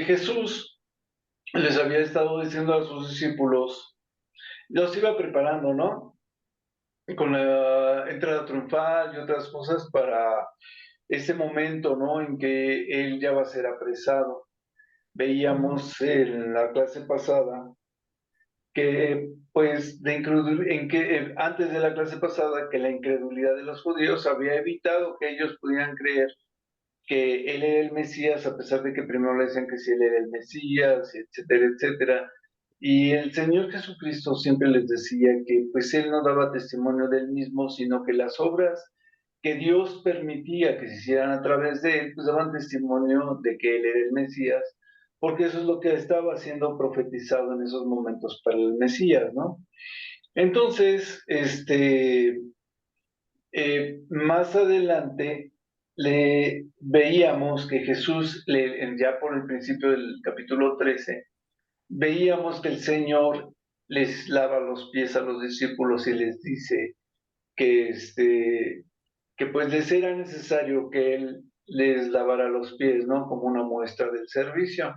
Jesús les había estado diciendo a sus discípulos, los iba preparando, ¿no? Con la entrada triunfal y otras cosas para ese momento, ¿no? En que él ya va a ser apresado. Veíamos en la clase pasada que, pues, antes de la clase pasada, que la incredulidad de los judíos había evitado que ellos pudieran creer que él era el Mesías, a pesar de que primero le decían que sí, él era el Mesías, etcétera, etcétera. Y el Señor Jesucristo siempre les decía que pues él no daba testimonio de él mismo, sino que las obras que Dios permitía que se hicieran a través de él, pues daban testimonio de que él era el Mesías, porque eso es lo que estaba siendo profetizado en esos momentos para el Mesías, ¿no? Entonces, más adelante le veíamos que Jesús, ya por el principio del capítulo 13, veíamos que el Señor les lava los pies a los discípulos y les dice que, que pues les era necesario que Él les lavara los pies, ¿no? Como una muestra del servicio.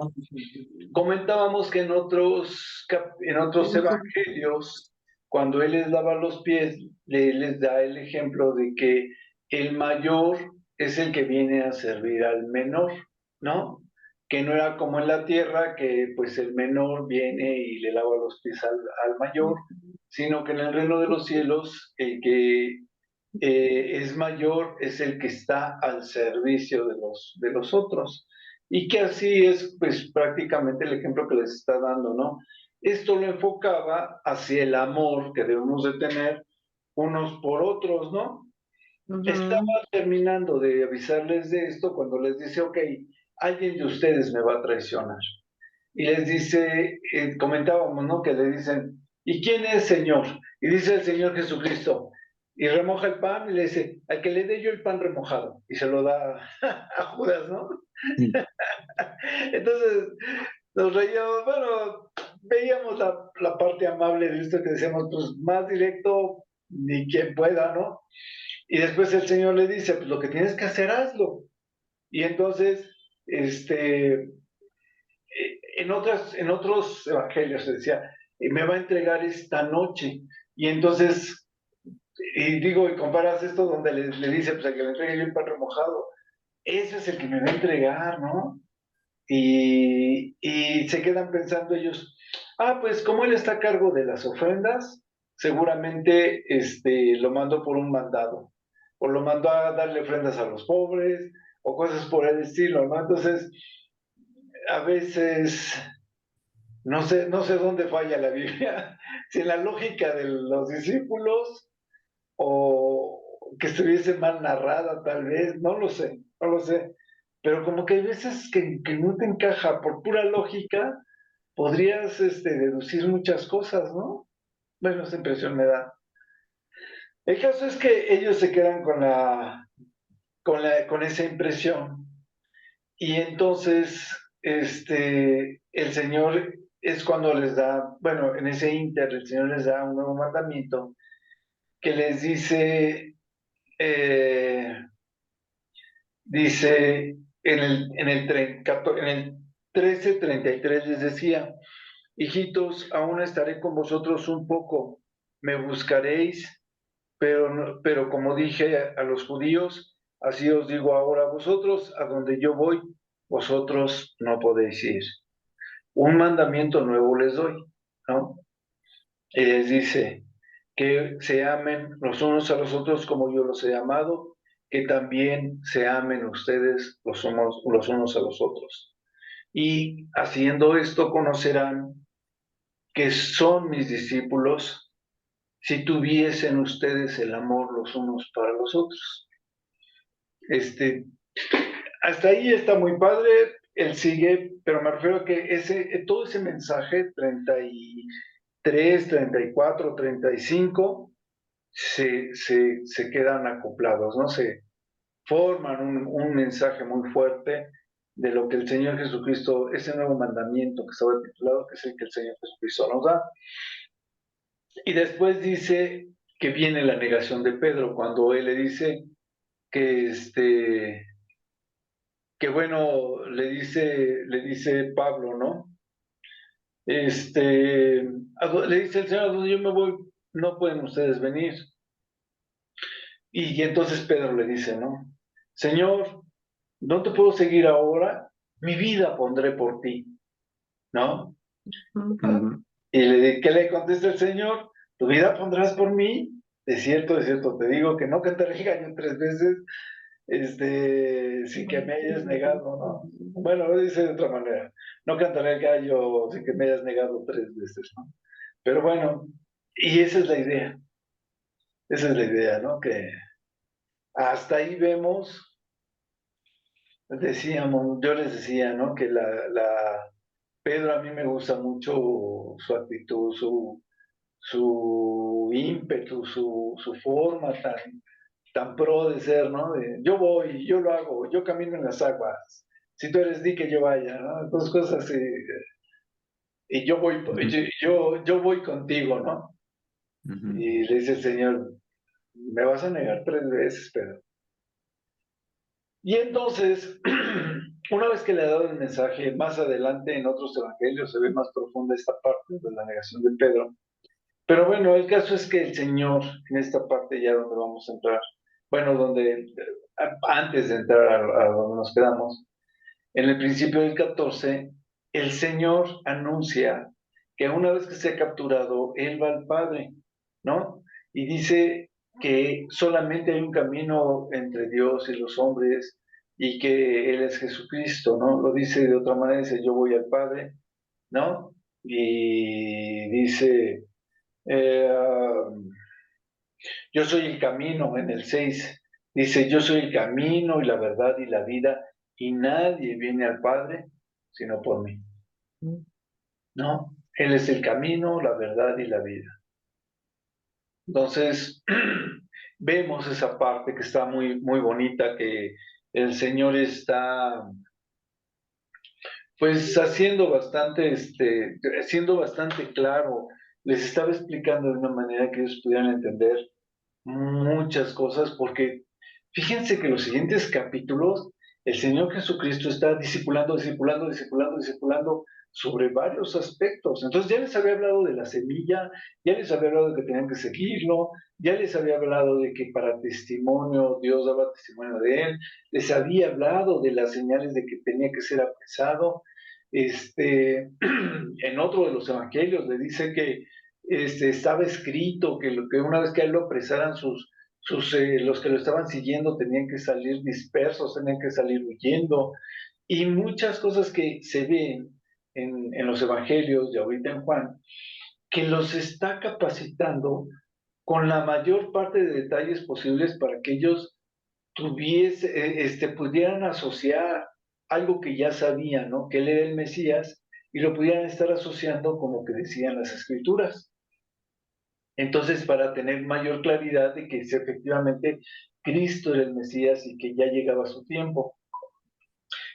Comentábamos que en otros evangelios, cuando Él les lava los pies, les da el ejemplo de que el mayor es el que viene a servir al menor, ¿no? Que no era como en la tierra, que pues el menor viene y le lava los pies al mayor, sino que en el reino de los cielos el que es mayor es el que está al servicio de los otros. Y que así es pues prácticamente el ejemplo que les está dando, ¿no? Esto lo enfocaba hacia el amor que debemos de tener unos por otros, ¿no? Estaba terminando de avisarles de esto cuando les dice, ok, alguien de ustedes me va a traicionar. Y les dice, comentábamos, ¿no? Que le dicen, ¿y quién es Señor? Y dice el Señor Jesucristo, y remoja el pan y le dice, al que le dé yo el pan remojado, y se lo da a Judas, ¿no? Entonces, nos reíamos, bueno, veíamos la parte amable de esto que decíamos, pues más directo, ni quien pueda, ¿no? Y después el Señor le dice, pues lo que tienes que hacer, hazlo. Y entonces, en otros evangelios se decía, me va a entregar esta noche. Y entonces, y digo, y comparas esto donde le dice, pues a que le entregue yo el pan remojado, ese es el que me va a entregar, ¿no? Y se quedan pensando ellos, pues como él está a cargo de las ofrendas, seguramente lo mandó por un mandado, o lo mandó a darle ofrendas a los pobres, o cosas por el estilo, ¿no? Entonces, a veces no sé dónde falla la Biblia, si en la lógica de los discípulos o que estuviese mal narrada tal vez, no lo sé. Pero como que hay veces que no te encaja, por pura lógica, podrías deducir muchas cosas, ¿no? Bueno, esa impresión me da. El caso es que ellos se quedan con esa impresión y entonces el Señor es cuando les da, bueno, en ese inter el Señor les da un nuevo mandamiento que les dice en el 13:33 les decía, hijitos, aún estaré con vosotros un poco, me buscaréis, pero como dije a los judíos, así os digo ahora a vosotros, a donde yo voy, vosotros no podéis ir. Un mandamiento nuevo les doy, ¿no? Y les dice que se amen los unos a los otros como yo los he amado, que también se amen ustedes los unos a los otros. Y haciendo esto conocerán que son mis discípulos si tuviesen ustedes el amor los unos para los otros. Hasta ahí está muy padre, él sigue, pero me refiero a que todo ese mensaje, 33, 34, 35, se quedan acoplados, ¿no? Se forman un mensaje muy fuerte de lo que el Señor Jesucristo, ese nuevo mandamiento que estaba titulado, que es el que el Señor Jesucristo nos da. Y después dice que viene la negación de Pedro, cuando él le dice que, que bueno, le dice Pablo, ¿no? Le dice el Señor: "A donde yo me voy, no pueden ustedes venir". Y entonces Pedro le dice, ¿no? Señor, no te puedo seguir ahora, mi vida pondré por ti, ¿no? Ujú. ¿Qué le contesta el Señor? ¿Tu vida pondrás por mí? De cierto, te digo que no cantaré el gallo 3 veces, sin que me hayas negado, ¿no? Bueno, lo dice de otra manera. No cantaré el gallo sin que me hayas negado 3 veces, ¿no? Pero bueno, y esa es la idea, ¿no? Que hasta ahí vemos, decíamos, yo les decía, ¿no? Que Pedro, a mí me gusta mucho su actitud, su ímpetu, su forma tan pro de ser, ¿no? Yo voy, yo lo hago, yo camino en las aguas. Si tú eres, di que yo vaya, ¿no? Dos cosas así. Y Ujú. yo voy contigo, ¿no? Ujú. Y le dice el Señor: me vas a negar 3 veces, Pedro. Y entonces, una vez que le ha dado el mensaje, más adelante en otros evangelios se ve más profunda esta parte de la negación de Pedro. Pero bueno, el caso es que el Señor, en esta parte ya donde vamos a entrar, bueno, antes de entrar a donde nos quedamos, en el principio del 14, el Señor anuncia que una vez que sea capturado, Él va al Padre, ¿no? Y dice que solamente hay un camino entre Dios y los hombres y que Él es Jesucristo, ¿no? Lo dice de otra manera, dice: yo voy al Padre, ¿no? Y dice: eh, yo soy el camino, en el 6 dice: yo soy el camino y la verdad y la vida, y nadie viene al Padre sino por mí, ¿no? Él es el camino, la verdad y la vida. Entonces, vemos esa parte que está muy, muy bonita, que el Señor está, pues, siendo bastante claro, les estaba explicando de una manera que ellos pudieran entender muchas cosas, porque fíjense que los siguientes capítulos, el Señor Jesucristo está discipulando, discipulando, discipulando, discipulando sobre varios aspectos. Entonces ya les había hablado de la semilla, ya les había hablado de que tenían que seguirlo, ya les había hablado de que para testimonio Dios daba testimonio de él, les había hablado de las señales de que tenía que ser apresado. En otro de los evangelios le dice que estaba escrito que una vez que a él lo apresaran, los que lo estaban siguiendo tenían que salir dispersos, tenían que salir huyendo, y muchas cosas que se ven en los evangelios y ahorita en Juan, que los está capacitando con la mayor parte de detalles posibles para que ellos pudieran asociar algo que ya sabían, ¿no? Que él era el Mesías, y lo pudieran estar asociando con lo que decían las Escrituras. Entonces, para tener mayor claridad de que efectivamente Cristo era el Mesías y que ya llegaba su tiempo.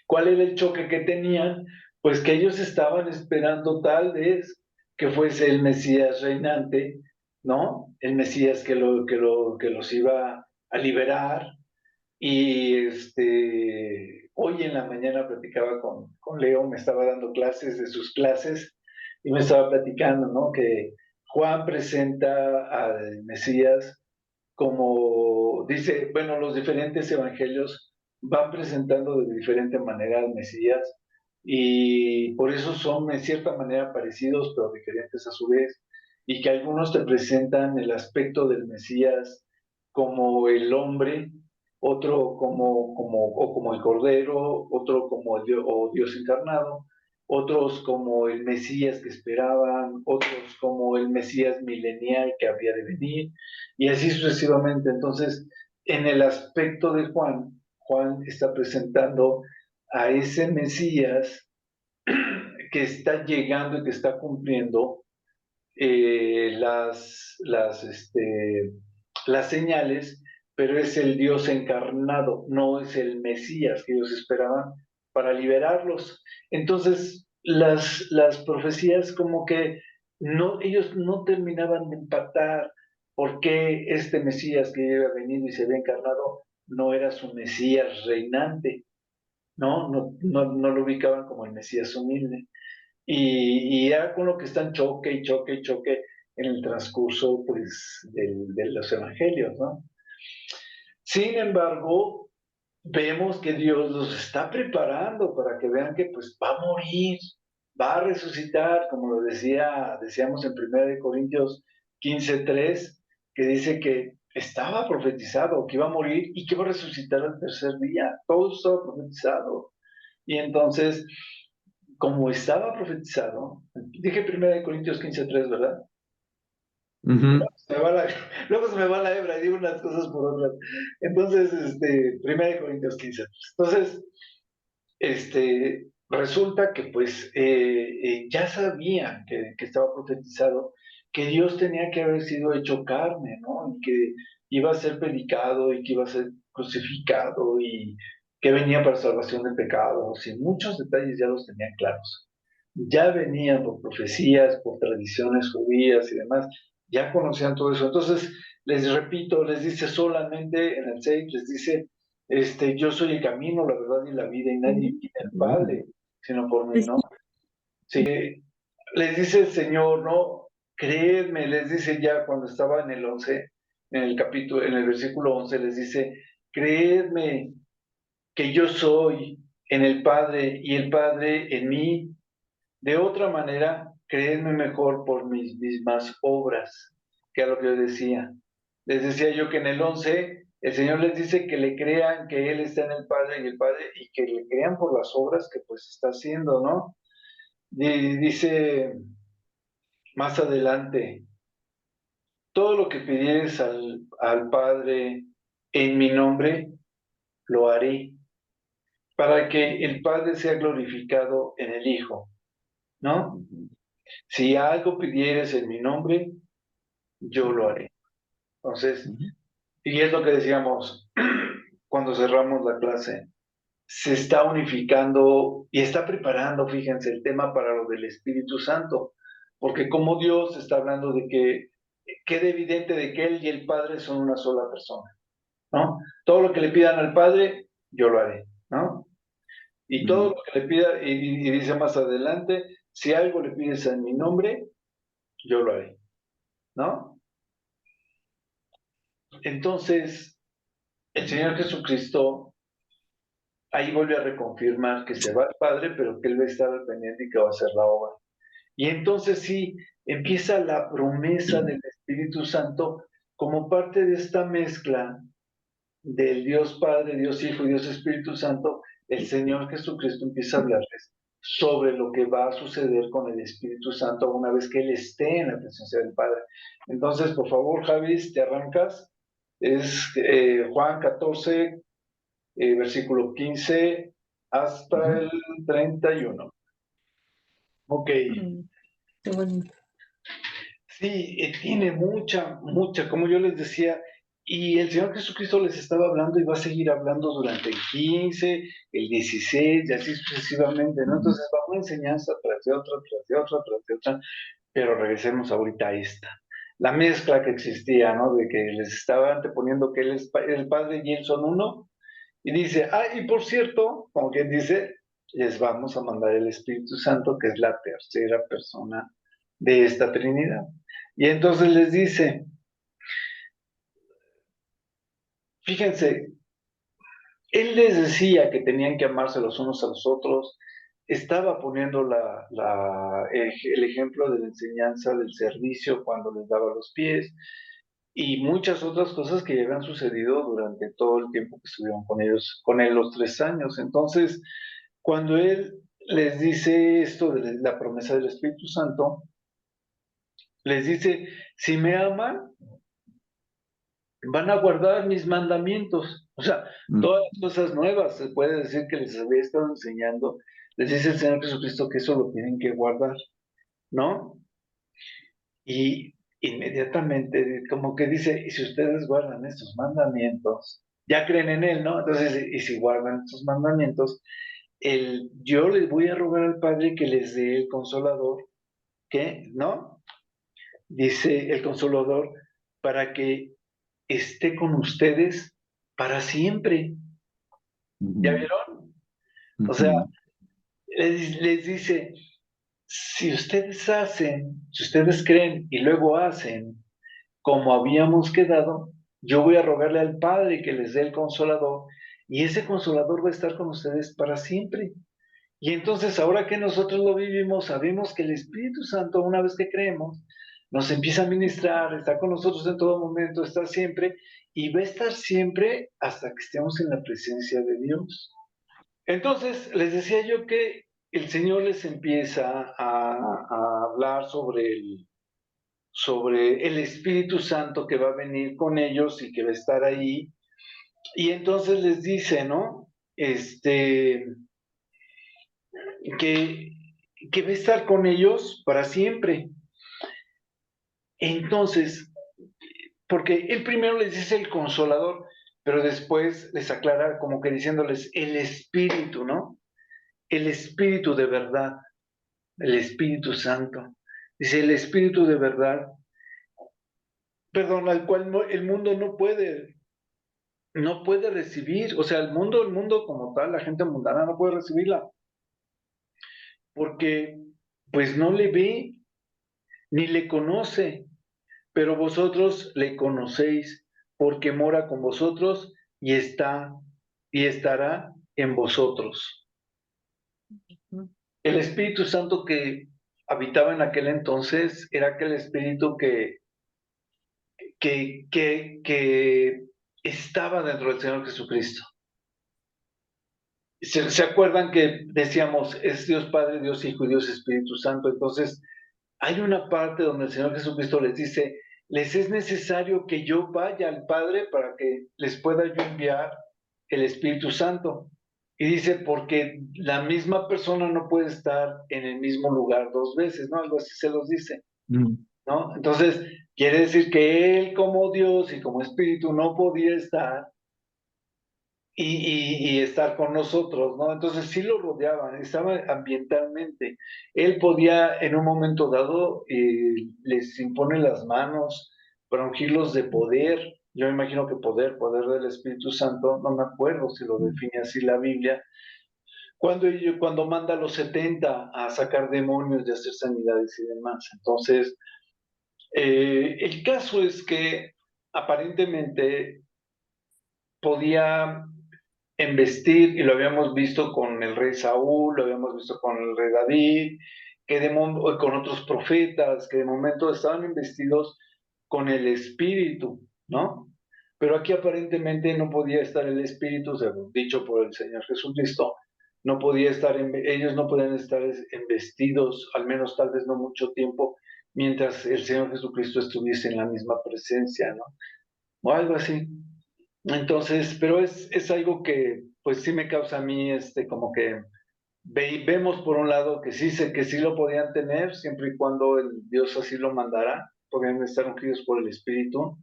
¿Cuál era el choque que tenían? Pues que ellos estaban esperando tal vez que fuese el Mesías reinante, ¿no? El Mesías que los iba a liberar. Y hoy en la mañana platicaba con Leo, me estaba dando clases de sus clases y me estaba platicando, ¿no? Que Juan presenta al Mesías como dice, bueno, los diferentes evangelios van presentando de diferente manera al Mesías, y por eso son en cierta manera parecidos pero diferentes a su vez, y que algunos te presentan el aspecto del Mesías como el hombre, otro como el Cordero, otro como Dios encarnado, otros como el Mesías que esperaban, otros como el Mesías milenial que habría de venir, y así sucesivamente. Entonces, en el aspecto de Juan, Juan está presentando a ese Mesías que está llegando y que está cumpliendo las señales, pero es el Dios encarnado, no es el Mesías que ellos esperaban para liberarlos. Entonces, las profecías como que no, ellos no terminaban de empatar por qué este Mesías que había venido y se había encarnado no era su Mesías reinante. no lo ubicaban como el Mesías humilde. Y era con lo que están choque y choque y choque en el transcurso, pues, de los evangelios, ¿no? Sin embargo, vemos que Dios los está preparando para que vean que, pues, va a morir, va a resucitar, como lo decíamos en 1 Corintios 15:3, que dice que estaba profetizado, que iba a morir y que iba a resucitar al tercer día. Todo estaba profetizado. Y entonces, como estaba profetizado, dije 1 Corintios 15:3, ¿verdad? Ujú. Se me va la- Luego se me va la hebra y digo unas cosas por otras. Entonces, 1 Corintios 15:3. Entonces, resulta que pues ya sabían que estaba profetizado, que Dios tenía que haber sido hecho carne, ¿no? Y que iba a ser predicado y que iba a ser crucificado y que venía para salvación de pecados y muchos detalles ya los tenían claros. Ya venían por profecías, por tradiciones judías y demás, ya conocían todo eso. Entonces, les repito, les dice solamente en el 6, les dice, yo soy el camino, la verdad y la vida, y nadie viene al Padre, sino por mí, ¿no? Sí, les dice el Señor, ¿no? Creedme, les dice ya cuando estaba en el 11, en el versículo 11, les dice, creedme que yo soy en el Padre y el Padre en mí. De otra manera, creedme mejor por mis mismas obras, que a lo que yo decía. Les decía yo que en el 11 el Señor les dice que le crean que Él está en el Padre y el Padre, y que le crean por las obras que pues está haciendo, ¿no? Y dice más adelante, todo lo que pidieres al Padre en mi nombre, lo haré, para que el Padre sea glorificado en el Hijo, ¿no? Si algo pidieres en mi nombre, yo lo haré. Entonces, y es lo que decíamos cuando cerramos la clase, se está unificando y está preparando, fíjense, el tema para lo del Espíritu Santo, porque como Dios está hablando de que quede evidente de que Él y el Padre son una sola persona, ¿no? Todo lo que le pidan al Padre, yo lo haré, ¿no? Y todo lo que le pida, y dice más adelante, si algo le pides en mi nombre, yo lo haré, ¿no? Entonces, el Señor Jesucristo ahí vuelve a reconfirmar que se va al Padre, pero que Él va a estar al pendiente y que va a hacer la obra. Y entonces sí, empieza la promesa del Espíritu Santo como parte de esta mezcla del Dios Padre, Dios Hijo y Dios Espíritu Santo. El Señor Jesucristo empieza a hablarles sobre lo que va a suceder con el Espíritu Santo una vez que Él esté en la presencia del Padre. Entonces, por favor, Javis, te arrancas. Es Juan 14, versículo 15 hasta el 31. Ok. Qué bonito. Sí, tiene mucha, como yo les decía, y el Señor Jesucristo les estaba hablando y va a seguir hablando durante el 15, el 16 y así sucesivamente, ¿no? Entonces va una enseñanza tras de otra, tras de otra, tras de otra, pero regresemos ahorita a esta. La mezcla que existía, ¿no? De que les estaba anteponiendo que Él es el Padre y Él son uno, y dice, y por cierto, como quien dice, les vamos a mandar el Espíritu Santo, que es la tercera persona de esta Trinidad. Y entonces les dice, fíjense, Él les decía que tenían que amarse los unos a los otros, estaba poniendo el ejemplo de la enseñanza del servicio cuando les daba los pies y muchas otras cosas que ya habían sucedido durante todo el tiempo que estuvieron con él los 3 años. Entonces, cuando Él les dice esto de la promesa del Espíritu Santo, les dice, si me aman, van a guardar mis mandamientos. O sea, todas las cosas nuevas, se puede decir que les había estado enseñando, les dice el Señor Jesucristo que eso lo tienen que guardar, ¿no? Y inmediatamente, como que dice, y si ustedes guardan estos mandamientos, ya creen en Él, ¿no? Entonces, y si guardan estos mandamientos, yo les voy a rogar al Padre que les dé el Consolador, ¿qué? ¿No? Dice el Consolador, para que esté con ustedes para siempre. ¿Ya vieron? O sea, les dice, si ustedes creen y luego hacen como habíamos quedado, yo voy a rogarle al Padre que les dé el Consolador, y ese Consolador va a estar con ustedes para siempre. Y entonces, ahora que nosotros lo vivimos, sabemos que el Espíritu Santo, una vez que creemos, nos empieza a ministrar, está con nosotros en todo momento, está siempre, y va a estar siempre hasta que estemos en la presencia de Dios. Entonces, les decía yo que el Señor les empieza a hablar sobre el Espíritu Santo que va a venir con ellos y que va a estar ahí. Y entonces les dice, ¿no? Que, que va a estar con ellos para siempre. Entonces, porque él primero les dice el Consolador, pero después les aclara como que diciéndoles el Espíritu, ¿no? El Espíritu de verdad, el Espíritu Santo. Dice el Espíritu de verdad, perdón, al cual el mundo no puede recibir, o sea, el mundo como tal, la gente mundana no puede recibirla, porque pues no le ve ni le conoce, pero vosotros le conocéis, porque mora con vosotros y estará en vosotros. El Espíritu Santo que habitaba en aquel entonces era aquel Espíritu que estaba dentro del Señor Jesucristo. ¿Se acuerdan que decíamos, es Dios Padre, Dios Hijo y Dios Espíritu Santo? Entonces, hay una parte donde el Señor Jesucristo les dice, les es necesario que yo vaya al Padre para que les pueda yo enviar el Espíritu Santo. Y dice, porque la misma persona no puede estar en el mismo lugar dos veces, ¿no? Algo así se los dice, ¿no? Entonces, quiere decir que Él como Dios y como Espíritu no podía estar y estar con nosotros, ¿no? Entonces sí lo rodeaban, estaba ambientalmente. Él podía en un momento dado, les impone las manos para ungirlos de poder. Yo me imagino que poder del Espíritu Santo, no me acuerdo si lo define así la Biblia, cuando manda a los 70 a sacar demonios y hacer sanidades y demás. Entonces, el caso es que aparentemente podía embestir, y lo habíamos visto con el rey Saúl, lo habíamos visto con el rey David, con otros profetas, que de momento estaban investidos con el Espíritu, ¿no? Pero aquí aparentemente no podía estar el Espíritu, según dicho por el Señor Jesucristo, no podía estar, ellos no podían estar embestidos, al menos tal vez no mucho tiempo, mientras el Señor Jesucristo estuviese en la misma presencia, ¿no? O algo así. Entonces, pero es algo que pues sí me causa a mí como que vemos por un lado que sí lo podían tener siempre y cuando el Dios así lo mandara, podían estar ungidos por el Espíritu,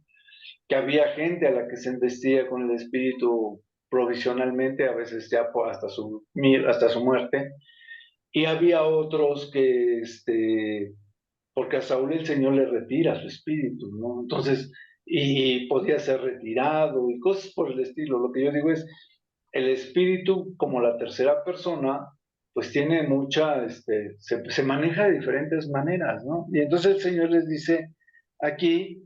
que había gente a la que se investiga con el Espíritu provisionalmente, a veces ya hasta su muerte, y había otros que porque a Saúl el Señor le retira su espíritu, ¿no? Entonces, y podía ser retirado y cosas por el estilo. Lo que yo digo es, el espíritu como la tercera persona, pues tiene se maneja de diferentes maneras, ¿no? Y entonces el Señor les dice aquí,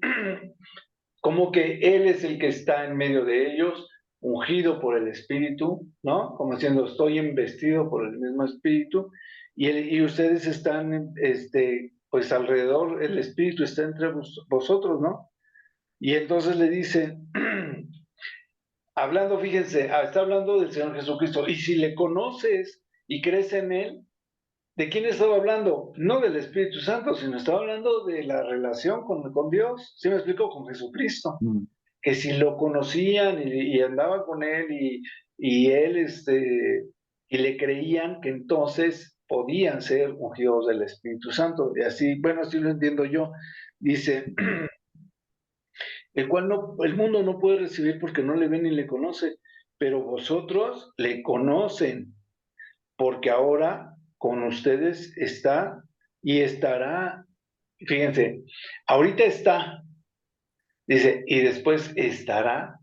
como que Él es el que está en medio de ellos, ungido por el Espíritu, ¿no? Como diciendo, estoy investido por el mismo Espíritu, y ustedes están, pues alrededor, el Espíritu está entre vosotros, ¿no? Y entonces le dice, hablando, fíjense, está hablando del Señor Jesucristo, y si le conoces y crees en Él, ¿de quién estaba hablando? No del Espíritu Santo, sino estaba hablando de la relación con Dios. ¿Sí me explico? Con Jesucristo. Que si lo conocían y andaban con él y él, y le creían, que entonces podían ser ungidos del Espíritu Santo. Y así, bueno, así lo entiendo yo. Dice, el cual el mundo no puede recibir porque no le ve ni le conoce, pero vosotros le conocen, porque ahora con ustedes está y estará. Fíjense, ahorita está, dice, y después estará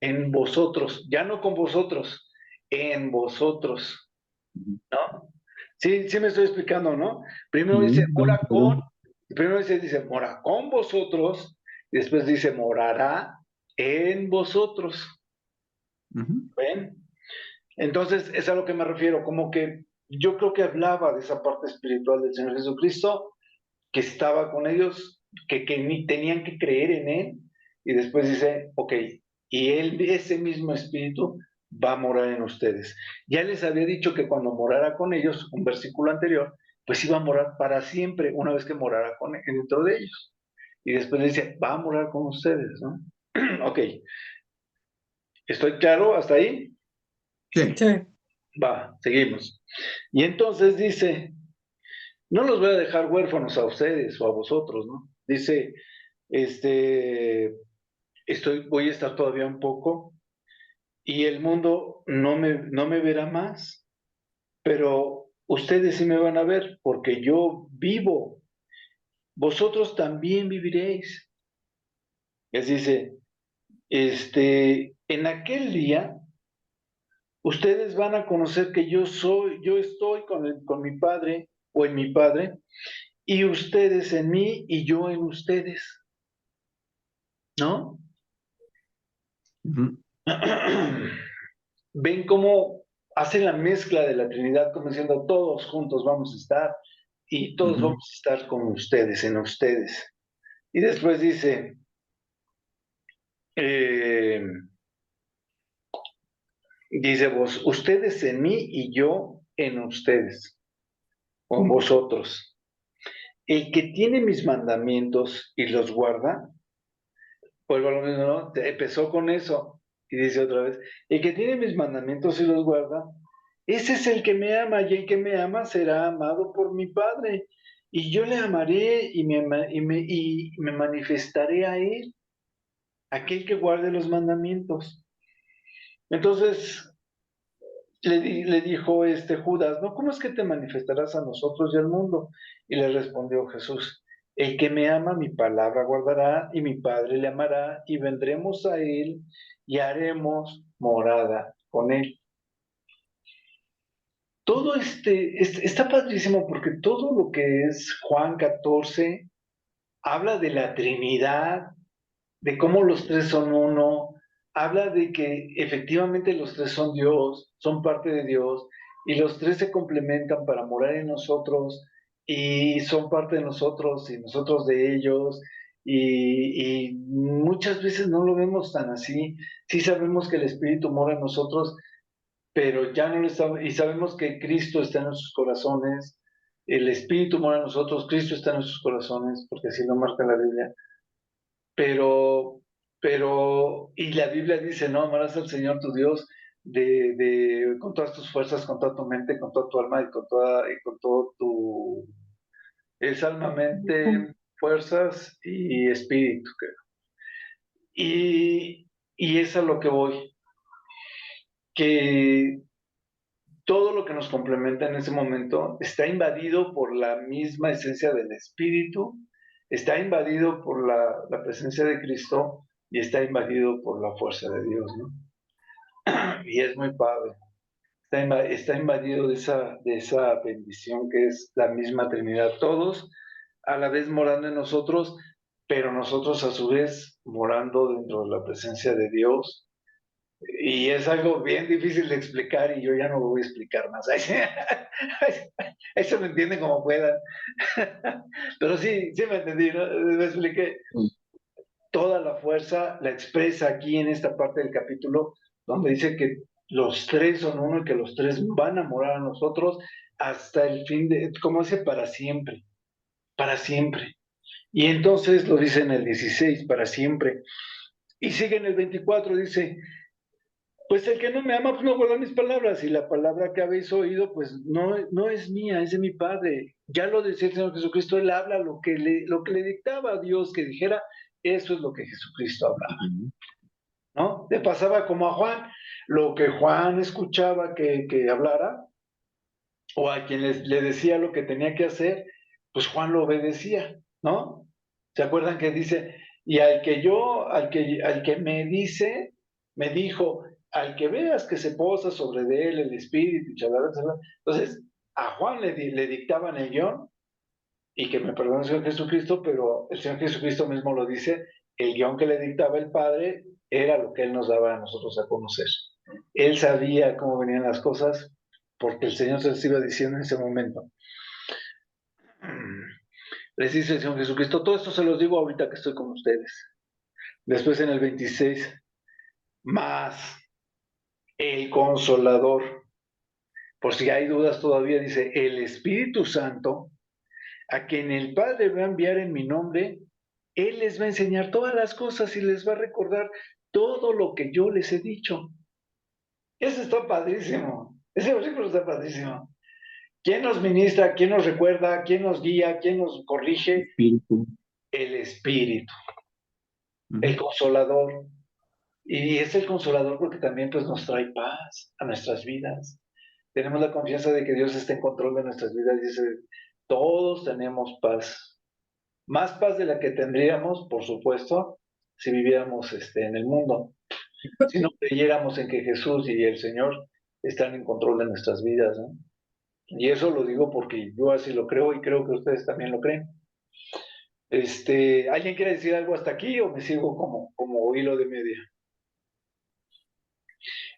en vosotros, ya no con vosotros, en vosotros, Ujú. ¿no? Sí, sí me estoy explicando, ¿no? Primero Sí, dice, no, perdón. primero dice, mora con vosotros, y después dice, morará en vosotros, Ujú, ¿ven? Entonces, es a lo que me refiero, como que yo creo que hablaba de esa parte espiritual del Señor Jesucristo, que estaba con ellos, que ni tenían que creer en Él, y después dice, ok, y Él, ese mismo espíritu, va a morar en ustedes. Ya les había dicho que cuando morara con ellos, un versículo anterior, pues iba a morar para siempre, una vez que morara dentro de ellos. Y después dice, va a morar con ustedes, ¿no? Ok, ¿estoy claro hasta ahí? sí. Sí. Va, seguimos. Y entonces dice, no los voy a dejar huérfanos a ustedes o a vosotros, ¿no? Dice, este, voy a estar todavía un poco y el mundo no me verá más, pero ustedes sí me van a ver porque yo vivo. Vosotros también viviréis. Les dice, en aquel día, ustedes van a conocer que yo estoy con mi padre o en mi padre, y ustedes en mí y yo en ustedes, ¿no? Ujú, Ven cómo hacen la mezcla de la Trinidad, como diciendo, todos juntos vamos a estar y todos ujú, vamos a estar con ustedes, en ustedes. Y después eh, dice vos, ustedes en mí y yo en ustedes, o en vosotros. El que tiene mis mandamientos y los guarda, vuelvo a lo mismo, ¿no? Empezó con eso y dice otra vez, el que tiene mis mandamientos y los guarda, ese es el que me ama y el que me ama será amado por mi Padre. Y yo le amaré y me manifestaré a él, aquel que guarde los mandamientos. Entonces le dijo Judas, ¿no? ¿Cómo es que te manifestarás a nosotros y al mundo? Y le respondió Jesús, el que me ama mi palabra guardará y mi Padre le amará y vendremos a él y haremos morada con él. Todo está padrísimo porque todo lo que es Juan 14 habla de la Trinidad, de cómo los tres son uno, habla de que efectivamente los tres son Dios, son parte de Dios, y los tres se complementan para morar en nosotros, y son parte de nosotros, y nosotros de ellos, y muchas veces no lo vemos tan así. Sí sabemos que el Espíritu mora en nosotros, pero ya no lo estamos, y sabemos que Cristo está en nuestros corazones, el Espíritu mora en nosotros, Cristo está en nuestros corazones, porque así lo marca la Biblia, pero, y la Biblia dice, no, amarás al Señor tu Dios con todas tus fuerzas, con toda tu mente, con toda tu alma y con todo es alma, mente, fuerzas y espíritu, creo. Y es a lo que voy, que todo lo que nos complementa en ese momento está invadido por la misma esencia del Espíritu, está invadido por la presencia de Cristo y está invadido por la fuerza de Dios, ¿no? Y es muy padre. Está invadido de esa bendición que es la misma Trinidad. Todos a la vez morando en nosotros, pero nosotros a su vez morando dentro de la presencia de Dios, y es algo bien difícil de explicar y yo ya no lo voy a explicar más. Eso lo entienden como puedan. Pero sí, sí me entendí, ¿no? Me expliqué. Toda la fuerza la expresa aquí en esta parte del capítulo, donde dice que los tres son uno y que los tres van a morar a nosotros hasta el fin como dice, para siempre, para siempre. Y entonces lo dice en el 16, para siempre. Y sigue en el 24, dice, pues el que no me ama, pues no guarda mis palabras, y la palabra que habéis oído, pues no es mía, es de mi Padre. Ya lo decía el Señor Jesucristo, Él habla lo que le dictaba a Dios que dijera, eso es lo que Jesucristo hablaba, ujú, ¿no? Le pasaba como a Juan, lo que Juan escuchaba que hablara, o a quien le decía lo que tenía que hacer, pues Juan lo obedecía, ¿no? ¿Se acuerdan que dice, y al que me dice, me dijo, al que veas que se posa sobre de él el Espíritu, chalala, chalala. Entonces, a Juan le dictaban el guión, y que me perdone el Señor Jesucristo, pero el Señor Jesucristo mismo lo dice, el guión que le dictaba el Padre era lo que Él nos daba a nosotros a conocer. Él sabía cómo venían las cosas, porque el Señor se les iba diciendo en ese momento. Les dice el Señor Jesucristo, todo esto se los digo ahorita que estoy con ustedes. Después en el 26, más el Consolador, por si hay dudas todavía, dice, el Espíritu Santo, a quien el Padre va a enviar en mi nombre, Él les va a enseñar todas las cosas y les va a recordar todo lo que yo les he dicho. Eso está padrísimo. Ese versículo está padrísimo. ¿Quién nos ministra? ¿Quién nos recuerda? ¿Quién nos guía? ¿Quién nos corrige? Espíritu. El Espíritu, el Consolador. Y es el Consolador porque también pues, nos trae paz a nuestras vidas. Tenemos la confianza de que Dios está en control de nuestras vidas. Dice, todos tenemos paz. Más paz de la que tendríamos, por supuesto, si viviéramos en el mundo. Si no creyéramos en que Jesús y el Señor están en control de nuestras vidas, ¿no? Y eso lo digo porque yo así lo creo y creo que ustedes también lo creen. ¿Alguien quiere decir algo hasta aquí o me sigo como hilo de media?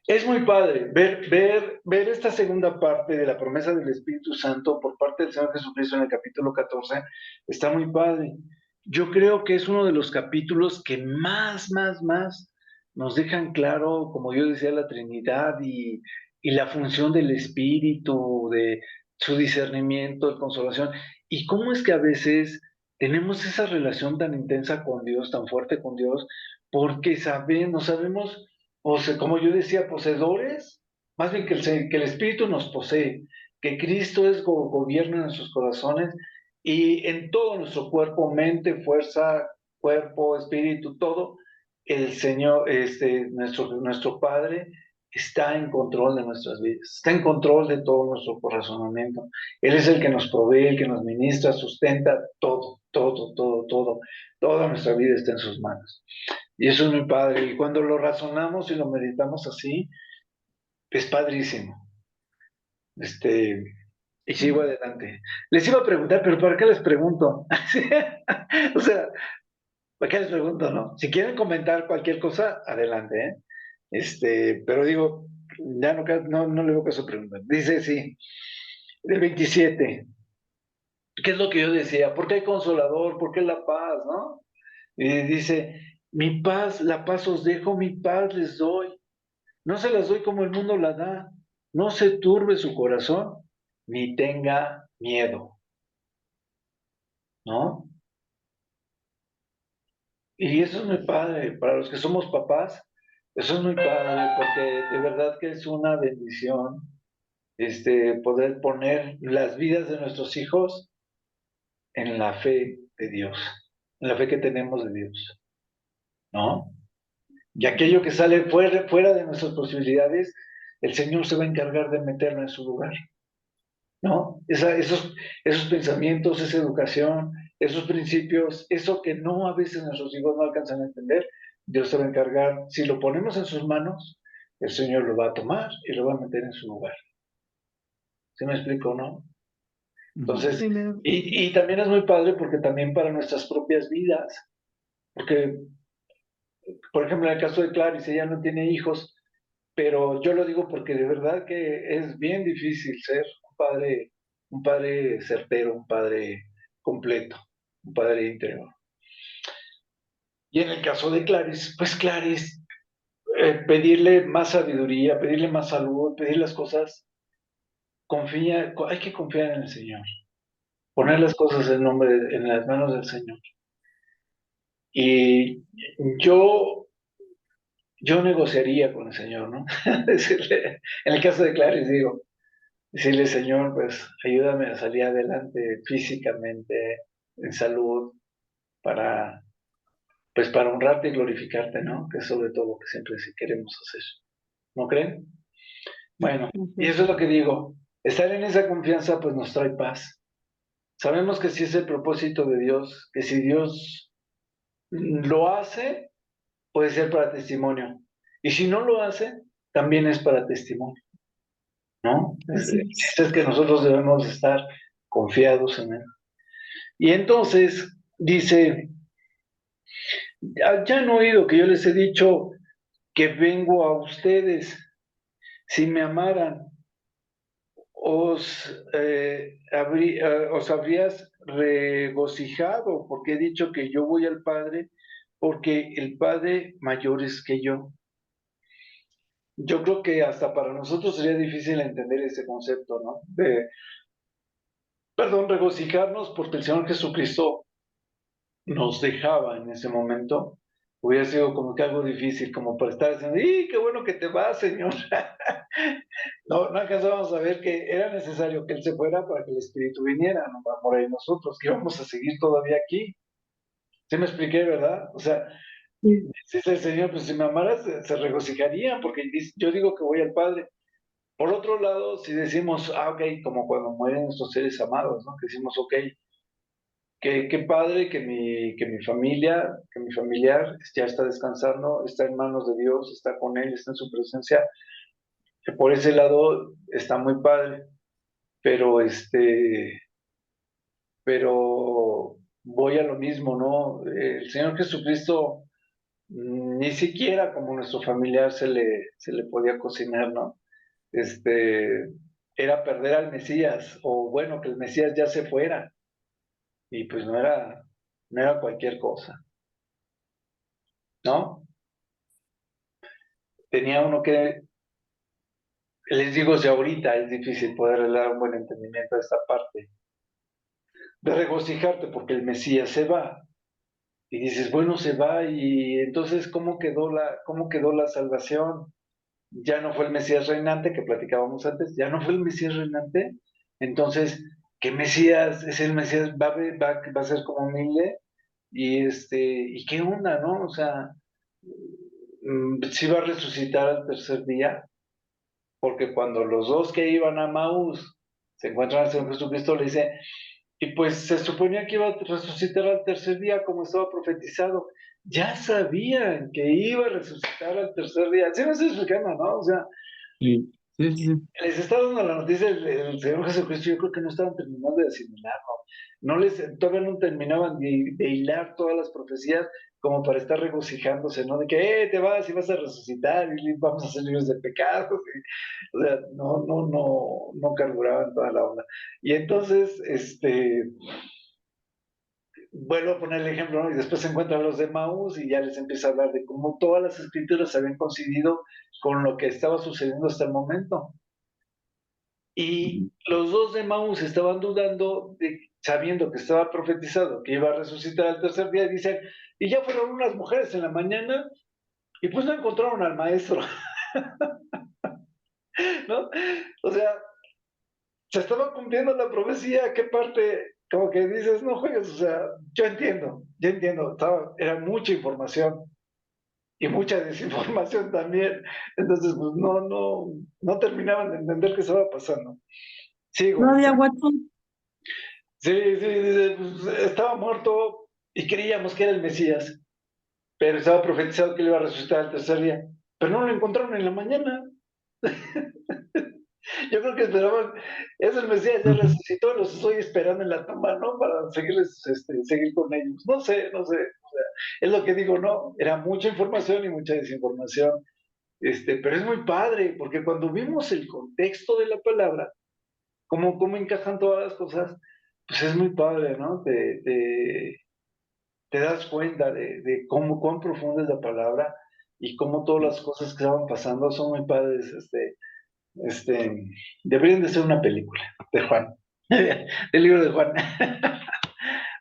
Es muy padre ver esta segunda parte de la promesa del Espíritu Santo por parte del Señor Jesucristo en el capítulo 14. Está muy padre. Yo creo que es uno de los capítulos que más nos dejan claro, como yo decía, la Trinidad y la función del Espíritu, de su discernimiento, de consolación. Y cómo es que a veces tenemos esa relación tan intensa con Dios, tan fuerte con Dios, porque sabemos como yo decía, poseedores, más bien que el Espíritu nos posee, que Cristo gobierna en nuestros corazones y en todo nuestro cuerpo, mente, fuerza, cuerpo, espíritu, todo, el Señor, nuestro Padre, está en control de nuestras vidas, está en control de todo nuestro razonamiento. Él es el que nos provee, el que nos ministra, sustenta todo, toda nuestra vida está en sus manos. Y eso es muy padre. Y cuando lo razonamos y lo meditamos así, es padrísimo. Y sigo adelante. Les iba a preguntar, pero ¿para qué les pregunto? O sea, ¿para qué les pregunto, no? Si quieren comentar cualquier cosa, adelante, ¿eh? Pero digo, ya no le veo caso preguntar. Dice, sí, el 27. ¿Qué es lo que yo decía? ¿Por qué el consolador? ¿Por qué la paz, no? Y dice, mi paz, la paz os dejo, mi paz les doy. No se las doy como el mundo la da. No se turbe su corazón, ni tenga miedo, ¿no? Y eso es muy padre. Para los que somos papás, eso es muy padre, porque de verdad que es una bendición, poder poner las vidas de nuestros hijos en la fe de Dios, en la fe que tenemos de Dios, ¿no? Y aquello que sale fuera de nuestras posibilidades, el Señor se va a encargar de meterlo en su lugar. ¿No? Esos pensamientos, esa educación, esos principios, eso que no a veces nuestros hijos no alcanzan a entender, Dios se va a encargar. Si lo ponemos en sus manos, el Señor lo va a tomar y lo va a meter en su lugar. ¿Sí me explico, no? Entonces, y también es muy padre porque también para nuestras propias vidas, porque, por ejemplo, en el caso de Clarice, ella no tiene hijos, pero yo lo digo porque de verdad que es bien difícil ser un padre certero, un padre completo, un padre interior. Y en el caso de Clarice, pues Clarice, pedirle más sabiduría, pedirle más salud, pedir las cosas, hay que confiar en el Señor, poner las cosas en las manos del Señor. Y yo negociaría con el Señor, ¿no? Decirle, en el caso de Clarice, digo, decirle, Señor, pues ayúdame a salir adelante físicamente, en salud, pues para honrarte y glorificarte, ¿no? Que es sobre todo lo que siempre sí queremos hacer. ¿No creen? Bueno, y eso es lo que digo. Estar en esa confianza pues nos trae paz. Sabemos que si es el propósito de Dios, que si Dios lo hace, puede ser para testimonio. Y si no lo hace, también es para testimonio, ¿no? Así es. Es que nosotros debemos estar confiados en Él. Y entonces dice, ya han oído que yo les he dicho que vengo a ustedes. Si me amaran, os habrías regocijado, porque he dicho que yo voy al Padre, porque el Padre mayor es que yo. Yo creo que hasta para nosotros sería difícil entender ese concepto, ¿no? Perdón, regocijarnos porque el Señor Jesucristo nos dejaba en ese momento. Hubiera sido como que algo difícil, como para estar diciendo, ¡y qué bueno que te vas, Señor! No alcanzábamos a ver que era necesario que Él se fuera para que el Espíritu viniera, no va a morir nosotros, que íbamos a seguir todavía aquí. ¿Sí me expliqué, verdad? O sea, Sí. dice el Señor, pues si me amaras, se regocijaría, porque yo digo que voy al Padre. Por otro lado, si decimos, ok, como cuando mueren nuestros seres amados, ¿no? Que decimos, ok, qué padre que mi familia, que mi familiar ya está descansando, está en manos de Dios, está con Él, está en su presencia. Que por ese lado está muy padre, pero pero voy a lo mismo, ¿no? El Señor Jesucristo ni siquiera como nuestro familiar se le podía cocinar, ¿no? Era perder al Mesías, o bueno, que el Mesías ya se fuera, y pues no era cualquier cosa, ¿no? Tenía uno que, les digo, si ahorita es difícil poder dar un buen entendimiento a esta parte, de regocijarte porque el Mesías se va. Y dices, bueno, se va, y entonces, cómo quedó la salvación? Ya no fue el Mesías reinante que platicábamos antes, ya no fue el Mesías reinante. Entonces, ¿qué Mesías? ¿Es el Mesías? Va a ser como humilde? ¿Y qué onda, no? O sea, sí va a resucitar al tercer día, porque cuando los dos que iban a Maús se encuentran al Señor Jesucristo, le dice, y pues se suponía que iba a resucitar al tercer día como estaba profetizado. Ya sabían que iba a resucitar al tercer día. ¿Sí me estoy explicando, no? O sea, Sí, sí, sí, sí. les está dando la noticia del Señor Jesucristo. Yo creo que no estaban terminando de asimilarlo. Todavía no terminaban de hilar todas las profecías como para estar regocijándose, ¿no? De que, te vas y vas a resucitar y vamos a ser libres de pecados. O sea, no carburaban toda la onda. Y entonces, vuelvo a poner el ejemplo, ¿no? Y después se encuentran los de Maús y ya les empieza a hablar de cómo todas las escrituras se habían coincidido con lo que estaba sucediendo hasta el momento. Y los dos de Maús estaban dudando, sabiendo que estaba profetizado, que iba a resucitar al tercer día, y dicen, y ya fueron unas mujeres en la mañana, y pues no encontraron al maestro, ¿no? O sea, se estaba cumpliendo la profecía, ¿qué parte? Como que dices, no juegues, o sea, yo entiendo, era mucha información y mucha desinformación también, entonces pues no terminaban de entender qué estaba pasando. No Sigo. había WhatsApp. Sí, dice, pues, estaba muerto y creíamos que era el Mesías, pero estaba profetizado que él iba a resucitar al tercer día, pero no lo encontraron en la mañana. Yo creo que esperaban, es el Mesías, ya Ujú. resucitó, los estoy esperando en la tumba, ¿no? Para seguir con ellos. No sé, o sea, es lo que digo, ¿no? Era mucha información y mucha desinformación, pero es muy padre, porque cuando vimos el contexto de la palabra, cómo encajan todas las cosas, pues es muy padre, ¿no? Te das cuenta de cuán profunda es la palabra y cómo todas las cosas que estaban pasando son muy padres, deberían de ser una película de Juan, del libro de Juan.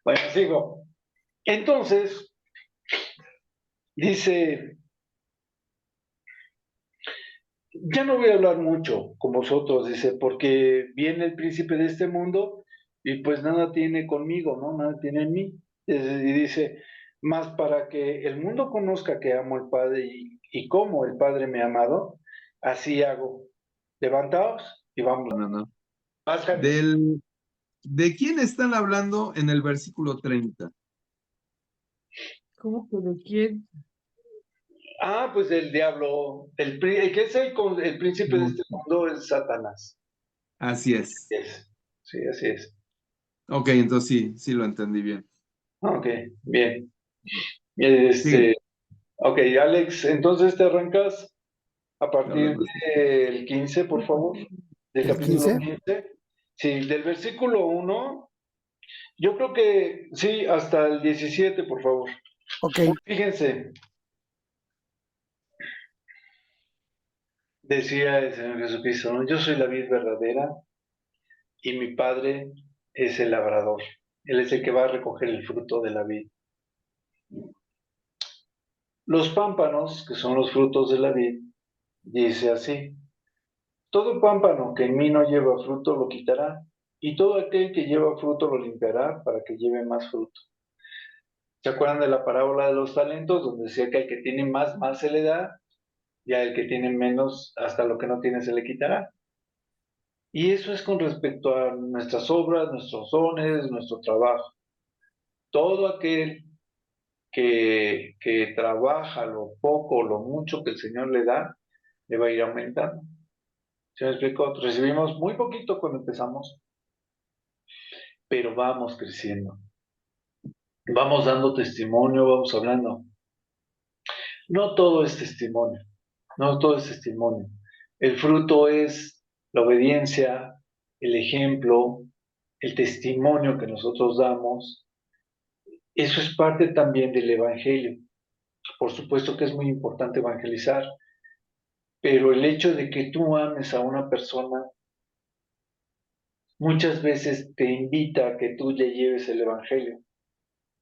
Bueno, sigo. Entonces, dice, ya no voy a hablar mucho con vosotros, dice, porque viene el príncipe de este mundo y pues nada tiene conmigo, ¿no? Nada tiene en mí. Y dice, más para que el mundo conozca que amo al Padre y cómo el Padre me ha amado, así hago. Levantaos y vamos. No, no. Más, Janis. Del, ¿De quién están hablando en el versículo 30? ¿Cómo que de quién? Pues el diablo, el que es el príncipe de este mundo es Satanás. Así es. Sí, así es. Ok, entonces sí, sí lo entendí bien. Ok, bien. Sigue. Ok, Alex, entonces te arrancas a partir Hablando. del 15, por favor, del ¿El capítulo 15? 15. Sí, del versículo 1, yo creo que sí, hasta el 17, por favor. Ok. Fíjense, decía el Señor Jesucristo, ¿no? Yo soy la vid verdadera y mi Padre es el labrador. Él es el que va a recoger el fruto de la vid. Los pámpanos, que son los frutos de la vid, dice así: todo pámpano que en mí no lleva fruto lo quitará, y todo aquel que lleva fruto lo limpiará para que lleve más fruto. ¿Se acuerdan de la parábola de los talentos, donde decía que al que tiene más se le da, y al que tiene menos, hasta lo que no tiene se le quitará? Y eso es con respecto a nuestras obras, nuestros dones, nuestro trabajo. Todo aquel que trabaja lo poco o lo mucho que el Señor le da, le va a ir aumentando. ¿Se me explicó? Recibimos muy poquito cuando empezamos, pero vamos creciendo. Vamos dando testimonio, vamos hablando. No todo es testimonio, no todo es testimonio. El fruto es la obediencia, el ejemplo, el testimonio que nosotros damos. Eso es parte también del evangelio. Por supuesto que es muy importante evangelizar, pero el hecho de que tú ames a una persona muchas veces te invita a que tú le lleves el evangelio.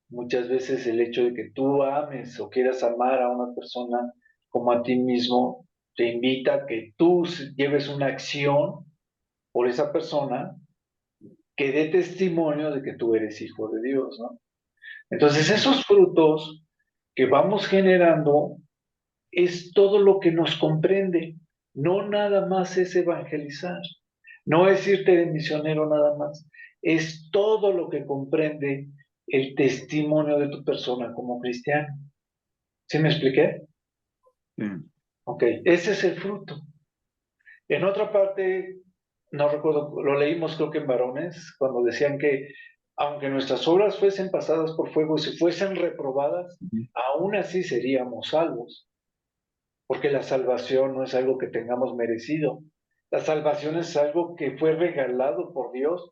Muchas veces el hecho de que tú ames o quieras amar a una persona como a ti mismo te invita a que tú lleves una acción por esa persona que dé testimonio de que tú eres hijo de Dios, ¿no? Entonces esos frutos que vamos generando es todo lo que nos comprende, no nada más es evangelizar, no es irte de misionero nada más, es todo lo que comprende el testimonio de tu persona como cristiano. ¿Sí me expliqué? Sí. Ok, ese es el fruto. En otra parte, no recuerdo, lo leímos creo que en Varones, cuando decían que aunque nuestras obras fuesen pasadas por fuego y se fuesen reprobadas, aún así seríamos salvos, porque la salvación no es algo que tengamos merecido. La salvación es algo que fue regalado por Dios,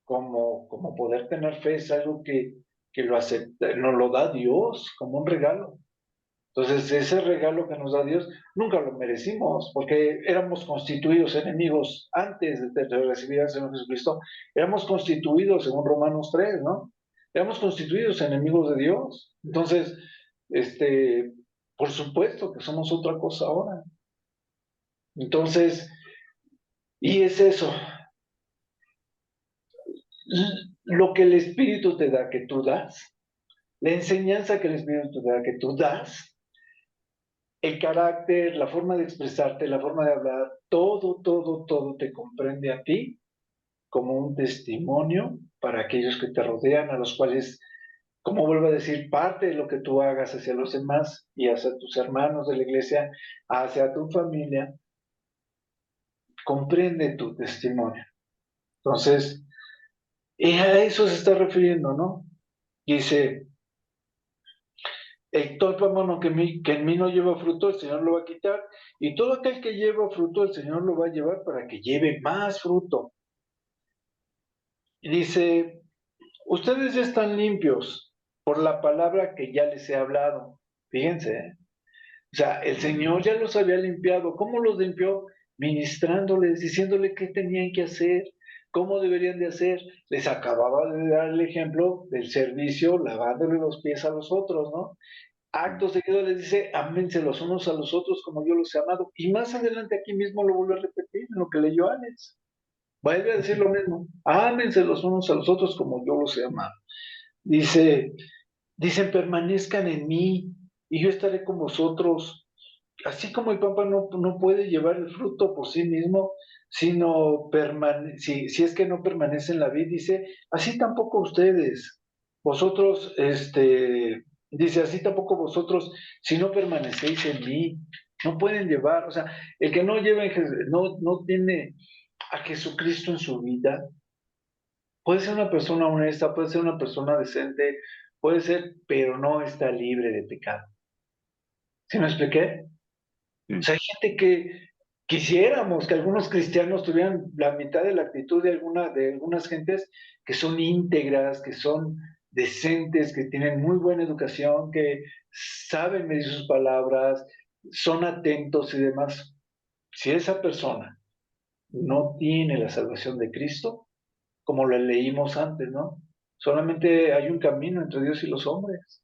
como poder tener fe, es algo que nos lo da Dios como un regalo. Entonces, ese regalo que nos da Dios nunca lo merecimos, porque éramos constituidos enemigos antes de recibir al Señor Jesucristo. Éramos constituidos, según Romanos 3, ¿no? Éramos constituidos enemigos de Dios. Entonces, este, por supuesto que somos otra cosa ahora. Entonces, y es eso, lo que el Espíritu te da, que tú das, la enseñanza que el Espíritu te da, que tú das, el carácter, la forma de expresarte, la forma de hablar, todo te comprende a ti como un testimonio para aquellos que te rodean, a los cuales, como vuelvo a decir, parte de lo que tú hagas hacia los demás y hacia tus hermanos de la iglesia, hacia tu familia, comprende tu testimonio. Entonces, a eso se está refiriendo, ¿no? Dice, todo pámpano que en mí no lleva fruto, el Señor lo va a quitar, y todo aquel que lleva fruto, el Señor lo va a llevar para que lleve más fruto. Y dice, ustedes ya están limpios por la palabra que ya les he hablado. Fíjense, ¿eh? O sea, el Señor ya los había limpiado. ¿Cómo los limpió? Ministrándoles, diciéndoles qué tenían que hacer, cómo deberían de hacer. Les acababa de dar el ejemplo del servicio, lavándole los pies a los otros, ¿no? Acto seguido les dice, ámense los unos a los otros como yo los he amado. Y más adelante aquí mismo lo vuelve a repetir en lo que leyó Alex. Vuelve a decir lo mismo, ámense los unos a los otros como yo los he amado. Dice, dicen, permanezcan en mí y yo estaré con vosotros. Así como el Papa no puede llevar el fruto por sí mismo, sino si es que no permanece en la vid, dice, así tampoco ustedes. Vosotros Dice, así tampoco vosotros, si no permanecéis en mí, no pueden llevar, o sea, el que no lleva, no tiene a Jesucristo en su vida, puede ser una persona honesta, puede ser una persona decente, puede ser, pero no está libre de pecado. ¿Sí me expliqué? O sea, hay gente que quisiéramos que algunos cristianos tuvieran la mitad de la actitud de algunas gentes que son íntegras, que son decentes, que tienen muy buena educación, que saben medir sus palabras, son atentos y demás. Si esa persona no tiene la salvación de Cristo, como lo leímos antes, ¿no? Solamente hay un camino entre Dios y los hombres,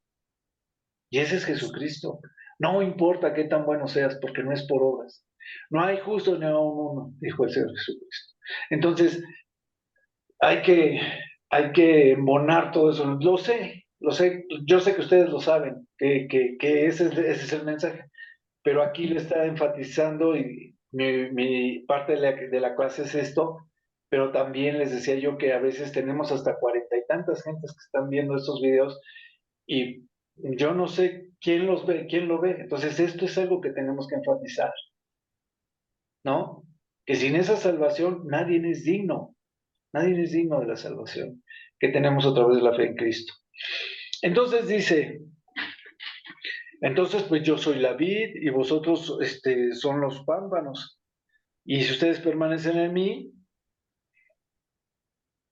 y ese es Jesucristo. No importa qué tan bueno seas, porque no es por obras. No hay justo ni aun uno, dijo el Señor Jesucristo. Entonces, hay que, hay que embonar todo eso. Lo sé, yo sé que ustedes lo saben, que ese es el mensaje, pero aquí le está enfatizando y mi parte de la clase es esto, pero también les decía yo que a veces tenemos hasta 40 y tantas gentes que están viendo estos videos y yo no sé quién los ve, quién lo ve. Entonces esto es algo que tenemos que enfatizar, ¿no? Que sin esa salvación nadie es digno de la salvación que tenemos a través de la fe en Cristo. Entonces dice, entonces pues yo soy la vid y vosotros son los pámpanos. Y si ustedes permanecen en mí,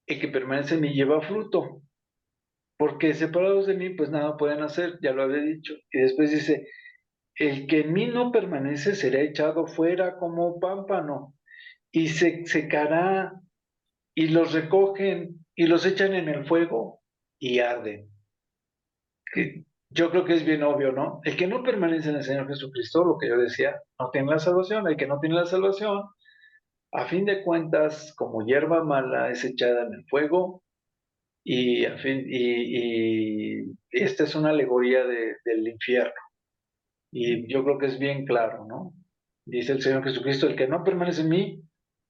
el que permanece en mí lleva fruto. Porque separados de mí, pues nada pueden hacer, ya lo había dicho. Y después dice, el que en mí no permanece será echado fuera como pámpano y se secará y los recogen y los echan en el fuego y arden. Yo creo que es bien obvio, ¿no? El que no permanece en el Señor Jesucristo, lo que yo decía, no tiene la salvación. El que no tiene la salvación, a fin de cuentas, como hierba mala, es echada en el fuego y esta es una alegoría del infierno. Y yo creo que es bien claro, ¿no? Dice el Señor Jesucristo, el que no permanece en mí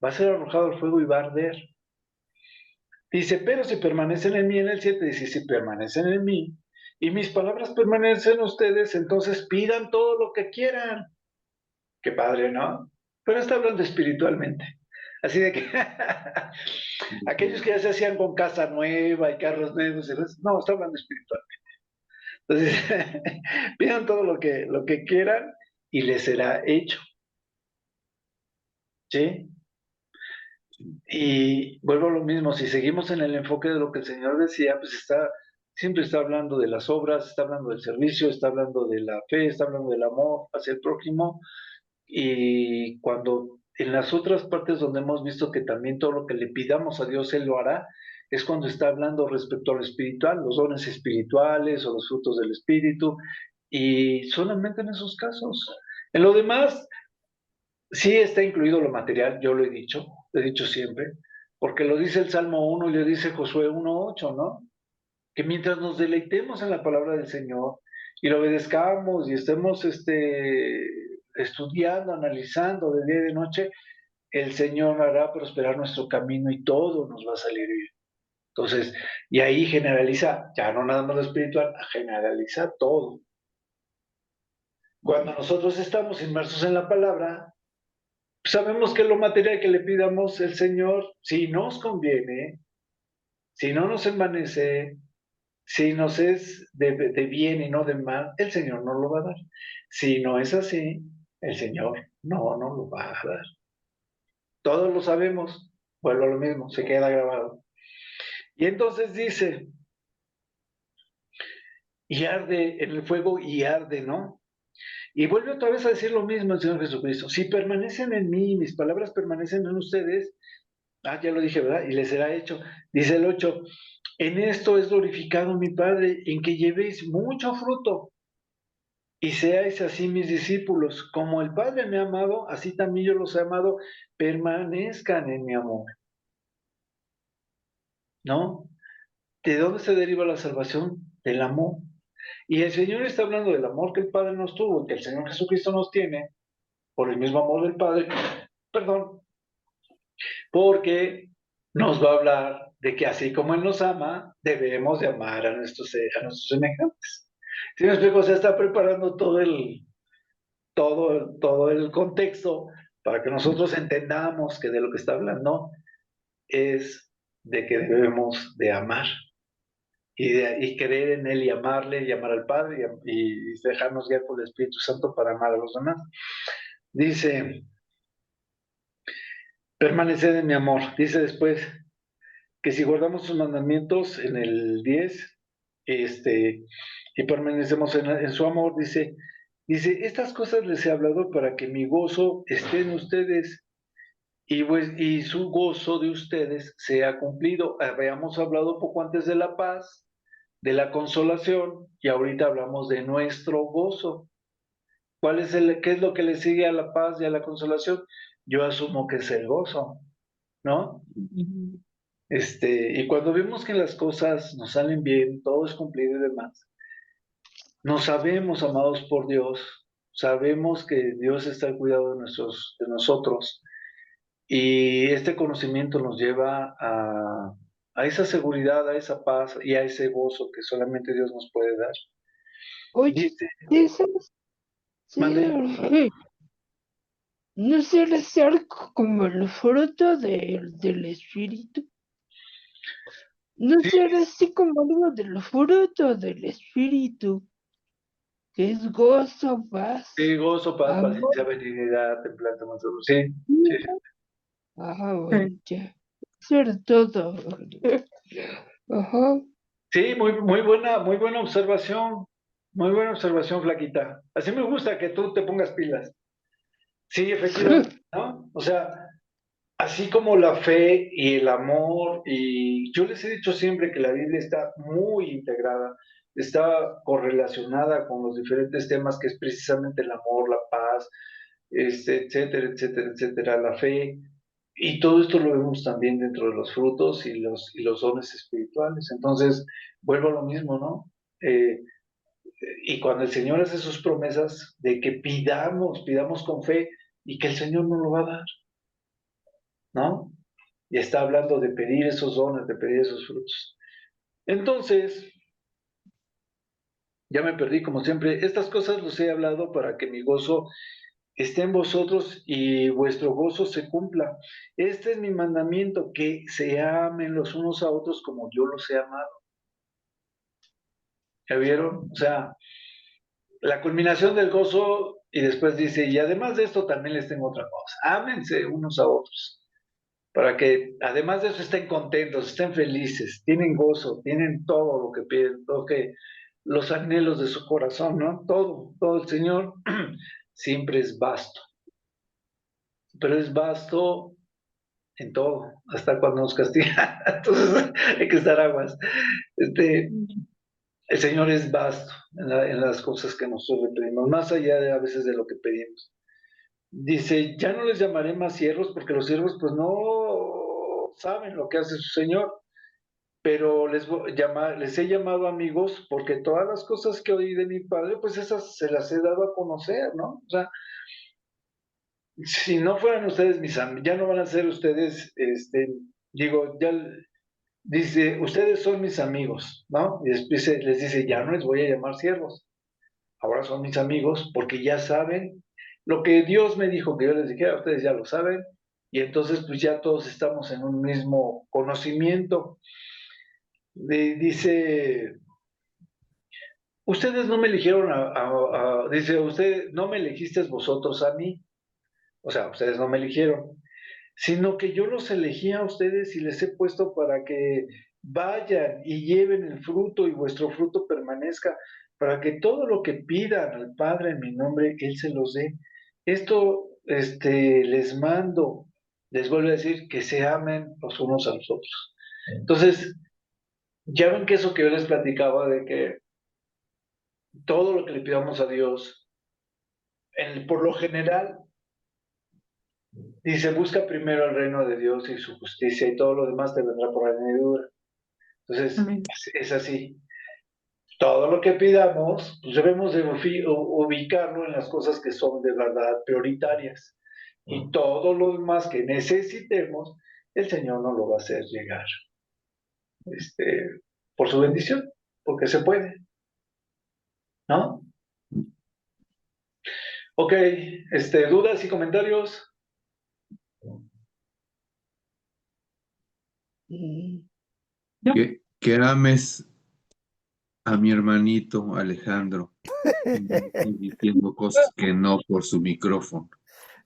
va a ser arrojado al fuego y va a arder. Dice, pero si permanecen en mí, en el 7 dice, si permanecen en mí y mis palabras permanecen en ustedes, entonces pidan todo lo que quieran. Qué padre, ¿no? Pero está hablando espiritualmente. Así de que aquellos que ya se hacían con casa nueva y carros nuevos, no, está hablando espiritualmente. Entonces, pidan todo lo que quieran y les será hecho. ¿Sí? Y vuelvo a lo mismo, si seguimos en el enfoque de lo que el Señor decía, pues siempre está hablando de las obras, está hablando del servicio, está hablando de la fe, está hablando del amor hacia el prójimo, y cuando en las otras partes donde hemos visto que también todo lo que le pidamos a Dios, Él lo hará, es cuando está hablando respecto a lo espiritual, los dones espirituales o los frutos del Espíritu, y solamente en esos casos. En lo demás, sí está incluido lo material, yo lo he dicho siempre, porque lo dice el Salmo 1 y lo dice Josué 1:8, ¿no? Que mientras nos deleitemos en la palabra del Señor y lo obedezcamos y estemos estudiando, analizando de día y de noche, el Señor hará prosperar nuestro camino y todo nos va a salir bien. Entonces, y ahí generaliza, ya no nada más lo espiritual, generaliza todo. Cuando nosotros estamos inmersos en la palabra, sabemos que lo material que le pidamos el Señor, si nos conviene, si no nos envanece, si nos es de bien y no de mal, el Señor no lo va a dar. Si no es así, el Señor no lo va a dar. Todos lo sabemos, vuelvo a lo mismo, se queda grabado. Y entonces dice, y arde en el fuego y arde, ¿no? Y vuelve otra vez a decir lo mismo el Señor Jesucristo. Si permanecen en mí, mis palabras permanecen en ustedes, ya lo dije, ¿verdad? Y les será hecho. Dice el 8, en esto es glorificado mi Padre, en que llevéis mucho fruto y seáis así mis discípulos. Como el Padre me ha amado, así también yo los he amado, permanezcan en mi amor. ¿No? ¿De dónde se deriva la salvación? Del amor. Y el Señor está hablando del amor que el Padre nos tuvo, que el Señor Jesucristo nos tiene, por el mismo amor del Padre, perdón, porque nos va a hablar de que así como Él nos ama, debemos de amar a nuestros semejantes. ¿Sí me explico? O sea, está preparando todo el contexto para que nosotros entendamos que de lo que está hablando es de que debemos de amar y creer en Él y amarle y amar al Padre y dejarnos guiar por el Espíritu Santo para amar a los demás. Dice, permaneced en mi amor. Dice después que si guardamos sus mandamientos en el 10 y permanecemos en su amor, dice, estas cosas les he hablado para que mi gozo esté en ustedes y su gozo de ustedes sea cumplido. Habíamos hablado poco antes de la paz, de la consolación, y ahorita hablamos de nuestro gozo. ¿Qué es lo que le sigue a la paz y a la consolación? Yo asumo que es el gozo, ¿no? Y cuando vemos que las cosas nos salen bien, todo es cumplido y demás, nos sabemos amados por Dios, sabemos que Dios está al cuidado de nosotros, y este conocimiento nos lleva a esa seguridad, a esa paz y a ese gozo que solamente Dios nos puede dar. Oye, Dice, esas, mande, ¿no suele ser como el fruto del espíritu? ¿No sí, será así como algo del fruto del espíritu? Que es gozo, paz, sí, gozo, paz, amor. paciencia, benignidad, templanza, mansedumbre. Sí, sí, sí. Ah, bueno, ya. Sobre todo. Ajá. Sí, muy buena observación, Flaquita. Así me gusta que tú te pongas pilas. Sí, efectivamente, ¿no? O sea, así como la fe y el amor, y yo les he dicho siempre que la Biblia está muy integrada, está correlacionada con los diferentes temas que es precisamente el amor, la paz, etcétera, etcétera, etcétera, la fe, y todo esto lo vemos también dentro de los frutos y los dones espirituales. Entonces, vuelvo a lo mismo, ¿no? Y cuando el Señor hace sus promesas de que pidamos con fe y que el Señor nos lo va a dar, ¿no? Y está hablando de pedir esos dones, de pedir esos frutos. Entonces, ya me perdí como siempre. Estas cosas los he hablado para que mi gozo esté en vosotros y vuestro gozo se cumpla. Este es mi mandamiento, que se amen los unos a otros como yo los he amado. ¿Ya vieron? O sea, la culminación del gozo y después dice, y además de esto también les tengo otra cosa. Ámense unos a otros, para que además de eso estén contentos, estén felices, tienen gozo, tienen todo lo que piden, todo que los anhelos de su corazón, ¿no? Todo el Señor siempre es vasto, pero es vasto en todo, hasta cuando nos castiga. Entonces hay que estar aguas. El Señor es vasto en las cosas que nosotros le pedimos, más allá de a veces de lo que pedimos. Dice, ya no les llamaré más siervos porque los siervos pues no saben lo que hace su Señor, pero les he llamado amigos porque todas las cosas que oí de mi Padre, pues esas se las he dado a conocer, ¿no? O sea, si no fueran ustedes mis amigos, ya no van a ser ustedes, digo, ya dice, ustedes son mis amigos, ¿no? Y después les dice, ya no les voy a llamar siervos, ahora son mis amigos porque ya saben lo que Dios me dijo que yo les dijera, ustedes ya lo saben, y entonces pues ya todos estamos en un mismo conocimiento. Dice, ustedes no me eligieron dice, usted no me elegisteis vosotros a mí, o sea, ustedes no me eligieron, sino que yo los elegí a ustedes y les he puesto para que vayan y lleven el fruto y vuestro fruto permanezca, para que todo lo que pidan al Padre en mi nombre, Él se los dé. Esto, les mando, les vuelvo a decir, que se amen los unos a los otros. Entonces, ya ven que eso que yo les platicaba de que todo lo que le pidamos a Dios, por lo general, dice, busca primero el reino de Dios y su justicia y todo lo demás te vendrá por añadidura. Entonces, Amén. es así. Todo lo que pidamos, pues debemos de ubicarlo en las cosas que son de verdad prioritarias. Y todo lo demás que necesitemos, el Señor nos lo va a hacer llegar, por su bendición, porque se puede. ¿no? Ok, ¿dudas y comentarios? Que ames a mi hermanito Alejandro y no estoy diciendo cosas que no por su micrófono.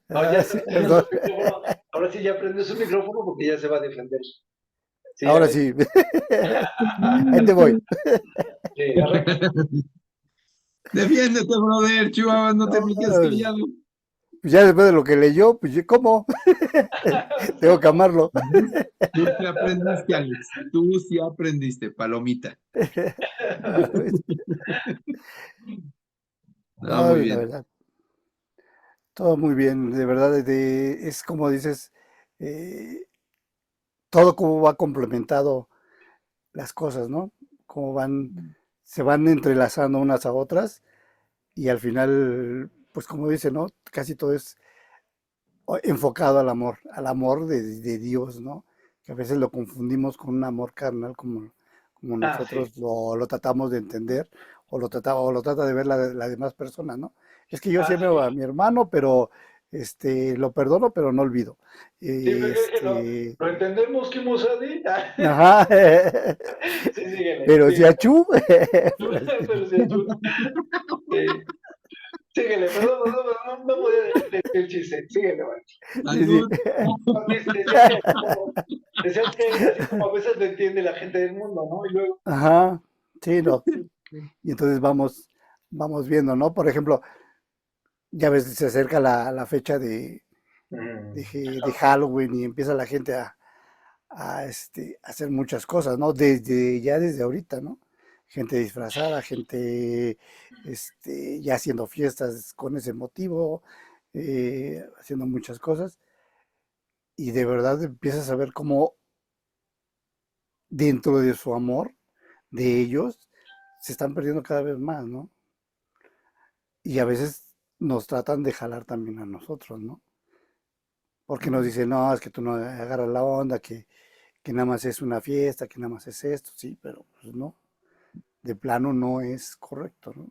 No, ya Sí, prendió perdón. su micrófono. Ahora sí ya prendió su micrófono porque ya se va a defender. Sí, Ahora sí. Ahí te voy. sí, arranca. Defiéndete, brother, Chihuahua, no te No, me quedes callado. ya después de lo que leyó, pues ¿cómo? Tengo que amarlo. Tú sí aprendiste, Alex. Tú sí aprendiste, palomita. No, No, muy la bien. verdad, todo muy bien, de verdad, es como dices, eh, todo como va complementado las cosas, ¿no? Cómo se van entrelazando unas a otras y al final, pues como dice, ¿no? Casi todo es enfocado al amor de Dios, ¿no? Que a veces lo confundimos con un amor carnal como Ah, sí. nosotros lo tratamos de entender o lo trata de ver la demás persona, ¿no? Es que yo Ah, siempre sí. a mi hermano, pero lo perdono, pero no olvido. Sí, pero es que Este, lo entendemos, Kimusadi. ajá, Sí, síguele, pero si síguele. achú, Pero sí, sí. Síguele, perdón, no podía decir el chiste. Síguele, man. sí, sí, Salud. Decías que así como a veces lo entiende la gente del mundo, ¿no? Y luego. ajá, sí, no. Y entonces vamos viendo, ¿no? Por ejemplo, ya ves, se acerca la fecha de Halloween y empieza la gente a hacer muchas cosas, ¿no? Desde ahorita, ¿no? Gente disfrazada, gente ya haciendo fiestas con ese motivo, haciendo muchas cosas. Y de verdad empiezas a ver cómo dentro de su amor, de ellos, se están perdiendo cada vez más, ¿no? Y a veces nos tratan de jalar también a nosotros, ¿no? Porque nos dicen, no, es que tú no agarras la onda, que nada más es una fiesta, que nada más es esto, sí, pero pues no, de plano no es correcto, ¿no?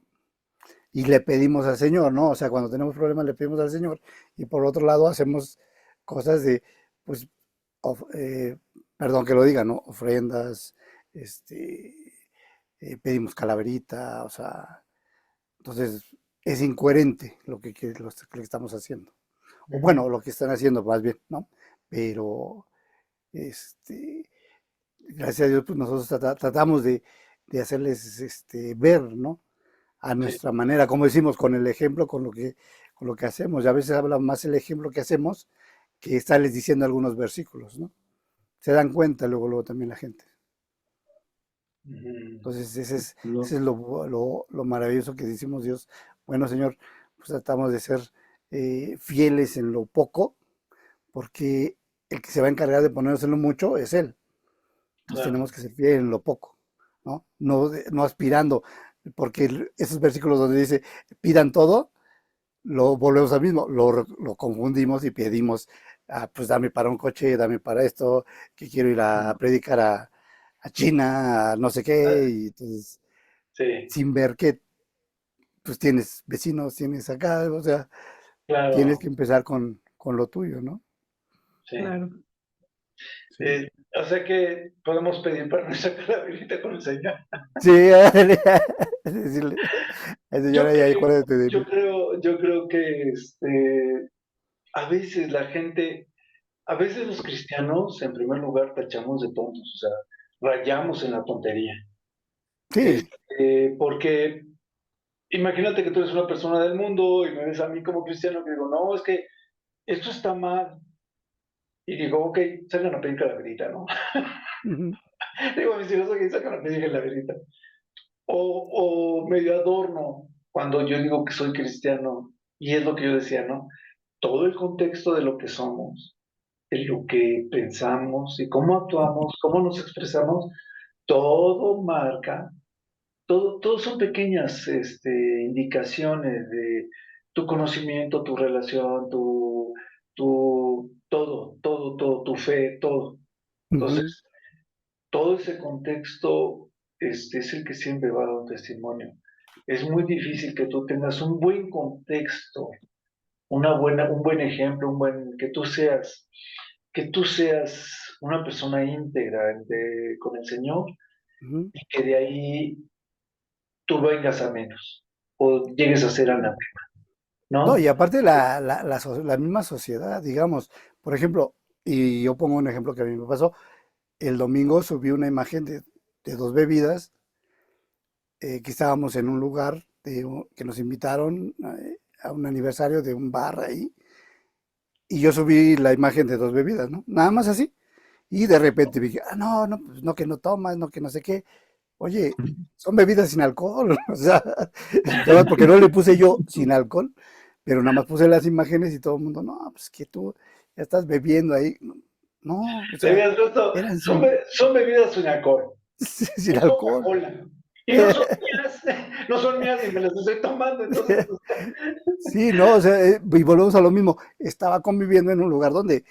Y le pedimos al Señor, ¿no? O sea, cuando tenemos problemas le pedimos al Señor y por otro lado hacemos cosas de, pues, of- eh, perdón que lo diga, ¿no? Ofrendas, este, pedimos calaverita, o sea, entonces es incoherente lo que estamos haciendo. O bueno, lo que están haciendo más bien, ¿no? Pero, este, gracias a Dios, pues nosotros tratamos de hacerles ver, ¿no? A Sí. nuestra manera, como decimos, con el ejemplo, con lo que hacemos. Y a veces habla más el ejemplo que hacemos que estarles diciendo algunos versículos, ¿no? Se dan cuenta luego también la gente. Entonces, ese es lo maravilloso que decimos Dios. Bueno, Señor, pues tratamos de ser fieles en lo poco, porque el que se va a encargar de ponernos en lo mucho es Él. Entonces Claro. tenemos que ser fieles en lo poco, ¿no? No aspirando, porque esos versículos donde dice, pidan todo, lo volvemos al mismo, lo confundimos y pedimos, pues dame para un coche, dame para esto, que quiero ir a predicar a China, a no sé qué, y entonces, Sí, sin ver que pues tienes vecinos, tienes acá, o sea, tienes claro. que empezar con lo tuyo, ¿no? Sí. Claro. Sí, O sea que podemos pedir para nuestra calaverita con el Señor. sí, decirle, "Ay, Yo señora, ya creo, acuérdate de yo mí". creo, yo creo que a veces la gente, a veces los cristianos, en primer lugar, tachamos de tontos, o sea, rayamos en la tontería. Sí, Porque imagínate que tú eres una persona del mundo y me ves a mí como cristiano que digo, no, es que esto está mal. Y digo, ok, salgan a pedir calaverita, ¿no? ujú, Digo a mis hijos, ok, salgan a pedir calaverita. O medio adorno cuando yo digo que soy cristiano. Y es lo que yo decía, ¿no? Todo el contexto de lo que somos, de lo que pensamos y cómo actuamos, cómo nos expresamos, todo marca, todo son pequeñas indicaciones de tu conocimiento, tu relación, todo, tu fe, todo. ujú, Entonces, todo ese contexto es el que siempre va a dar un testimonio. es muy difícil que tú tengas un buen contexto, un buen ejemplo, que tú seas una persona íntegra con el Señor Ujú. y que de ahí tú vengas a menos o llegues a ser anatema, No, y ¿no? aparte la misma sociedad, digamos, por ejemplo, y yo pongo un ejemplo que a mí me pasó, el domingo subí una imagen de dos bebidas, que estábamos en un lugar que nos invitaron a un aniversario de un bar ahí, y yo subí la imagen de dos bebidas, ¿no? Nada más así. Y de repente dije, ah, no, no, pues no que no tomas, no que no sé qué. Oye, son bebidas sin alcohol, o sea, nada más porque no le puse yo sin alcohol, pero nada más puse las imágenes y todo el mundo, no, pues que tú ya estás bebiendo ahí. No, o Le sea, habías puesto, eran son bebidas sin alcohol, sin es alcohol. Coca-Cola. Y no son mías, no son mías ni me las estoy tomando, entonces, pues, Sí, no, o sea, y volvemos a lo mismo. Estaba conviviendo en un lugar donde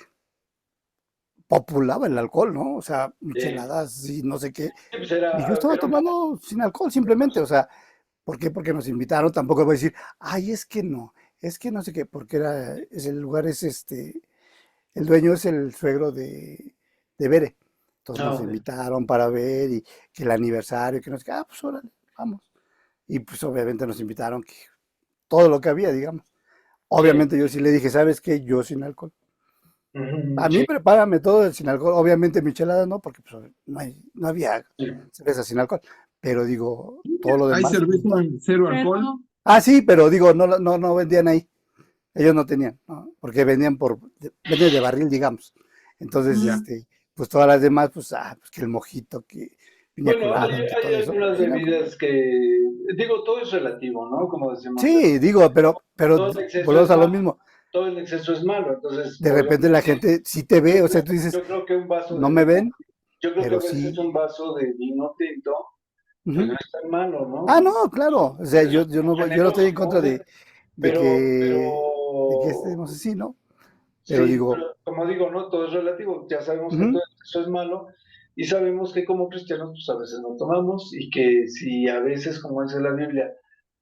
populaba el alcohol, ¿no? O sea, sí, micheladas y no sé qué. pues Y yo estaba era un bar. tomando sin alcohol simplemente, o sea, ¿por qué? Porque nos invitaron, tampoco voy a decir, ay, es que no sé qué, porque el lugar es el dueño es el suegro de Bere. Entonces nos No, invitaron para ver y que el aniversario, que no sé qué, pues órale, vamos. Y pues obviamente nos invitaron, que todo lo que había, digamos. sí, Obviamente yo sí le dije, ¿sabes qué? Yo sin alcohol. ujú, A mí sí, prepárame todo sin alcohol. Obviamente micheladas no, porque pues, no había sí. cerveza sin alcohol. Pero digo, todo lo Hay demás. cerveza cero alcohol. Ah, sí, pero digo, no vendían ahí. Ellos no tenían, ¿no? Porque vendían de barril, digamos. Entonces, Ya. pues todas las demás, pues que el mojito, que piña Bueno, colada, que hay todo eso, algunas sin alcohol. bebidas digo, todo es relativo, ¿no? Como decimos, Sí, digo, pero todo el exceso volvemos es a lo malo, mismo. todo el exceso es malo, entonces, De repente la obviamente, gente sí te ve, o sea, tú dices, yo creo que un vaso no de me vino, ven, yo creo que a pero veces sí. un vaso de vino tinto, pues no Ujú. es tan malo, Ah, ¿no? no, claro. O sea, Es yo no estoy generoso, en ¿no? contra de Pero, que estemos así, ¿no? Pero sí, digo, pero como digo, ¿no? Todo es relativo. Ya sabemos que todo ujú, eso es malo y sabemos que como cristianos, pues a veces no tomamos y que si a veces, como dice la Biblia,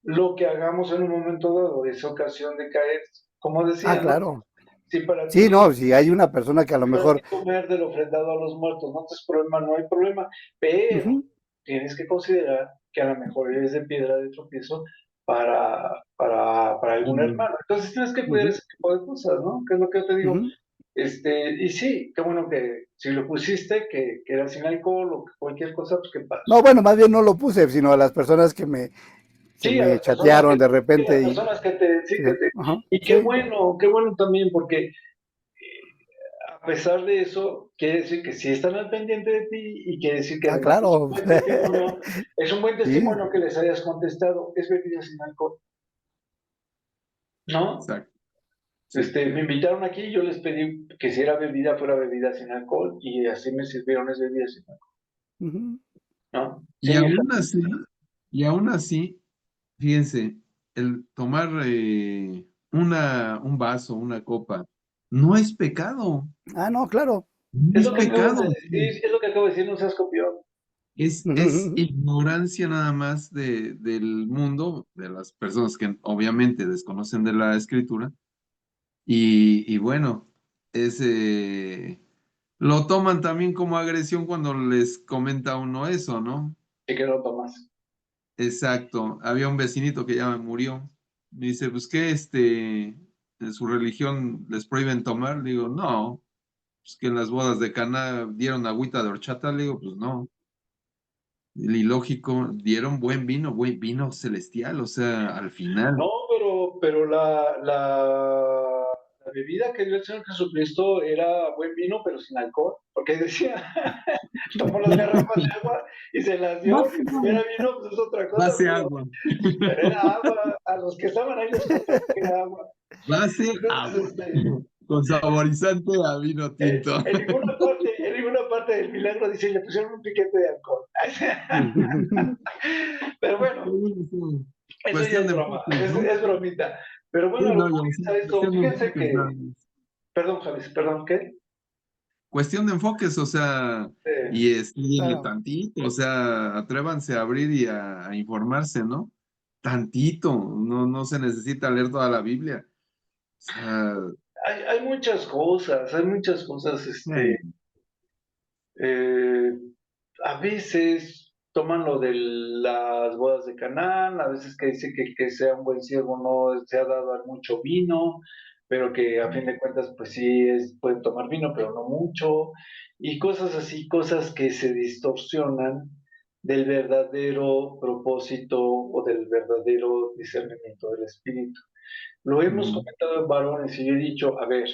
lo que hagamos en un momento dado es ocasión de caer, como decía, ¿no? claro. Si para Sí, ti, no, si hay una persona que a lo para ti mejor, comer del ofrendado a los muertos no te es problema, no hay problema, pero ujú, tienes que considerar que a lo mejor eres de piedra de tropiezo para algún Mm, hermano. Entonces tienes que cuidar ujú, ese tipo de cosas, ¿no? Que es lo que yo te digo. ujú. Y sí, qué bueno que si lo pusiste, que era sin alcohol o que cualquier cosa, pues qué padre. No, bueno, más bien no lo puse, sino a las personas que Sí, a me las personas chatearon de sí, a las repente personas que te, sí, ajá, y sí, qué bueno también, porque a pesar de eso, quiere decir que sí están al pendiente de ti y quiere decir que además claro. es un buen Sí, testimonio que les hayas contestado, es bebida sin alcohol, ¿no? exacto. Sí. Me invitaron aquí, yo les pedí que si era bebida, fuera bebida sin alcohol y así me sirvieron es bebida sin alcohol, ujú. ¿no? Y Sí, aún así, y aún así, fíjense, el tomar un vaso, una copa, no es pecado, Ah, no, claro. no es es lo que acabas de pecado. decir, es lo que acabo de decir, no seas copión. Es ignorancia nada más del mundo, de las personas que obviamente desconocen de la escritura, y bueno, es, lo toman también como agresión cuando les comenta uno eso, ¿no? Sí que no tomas. Exacto. Había un vecinito que ya murió. Me dice, pues que en su religión les prohíben tomar. Le digo, no, pues que en las bodas de Caná dieron agüita de horchata. Le digo, pues no. Y lógico, dieron buen vino celestial, o sea, al final. No, pero la bebida que dio el Señor Jesucristo era buen vino, pero sin alcohol, porque decía, tomó las garrafas de agua y se las dio, que si hubiera vino, pues es otra cosa, Base agua. pero era agua, a los que estaban ahí les contaron que era agua. Base agua. Entonces, Con saborizante a vino tinto. en ninguna parte del milagro dice, le pusieron un piquete de alcohol. Pero bueno, eso ya Cuestión es de broma, enfoques, ¿no? es bromita. Pero Sí, bueno, a lo no, que yo voy sí. es a esto, Cuestión de fíjense enfoques, nada que, más. perdón, Javis, perdón, ¿qué? Cuestión de enfoques, o sea, y Eh, estudienle Claro. tantito, o sea, atrévanse a abrir y a informarse, ¿no? tantito, no se necesita leer toda la Biblia. O sea, Hay muchas cosas, eh, eh, a veces toman lo de las bodas de Canaán, a veces que dice que el que sea un buen siervo no se ha dado a mucho vino, pero que a fin de cuentas pues sí pueden tomar vino, pero no mucho, y cosas así, cosas que se distorsionan del verdadero propósito o del verdadero discernimiento del Espíritu. Lo hemos mm, comentado en varones y yo he dicho, a ver,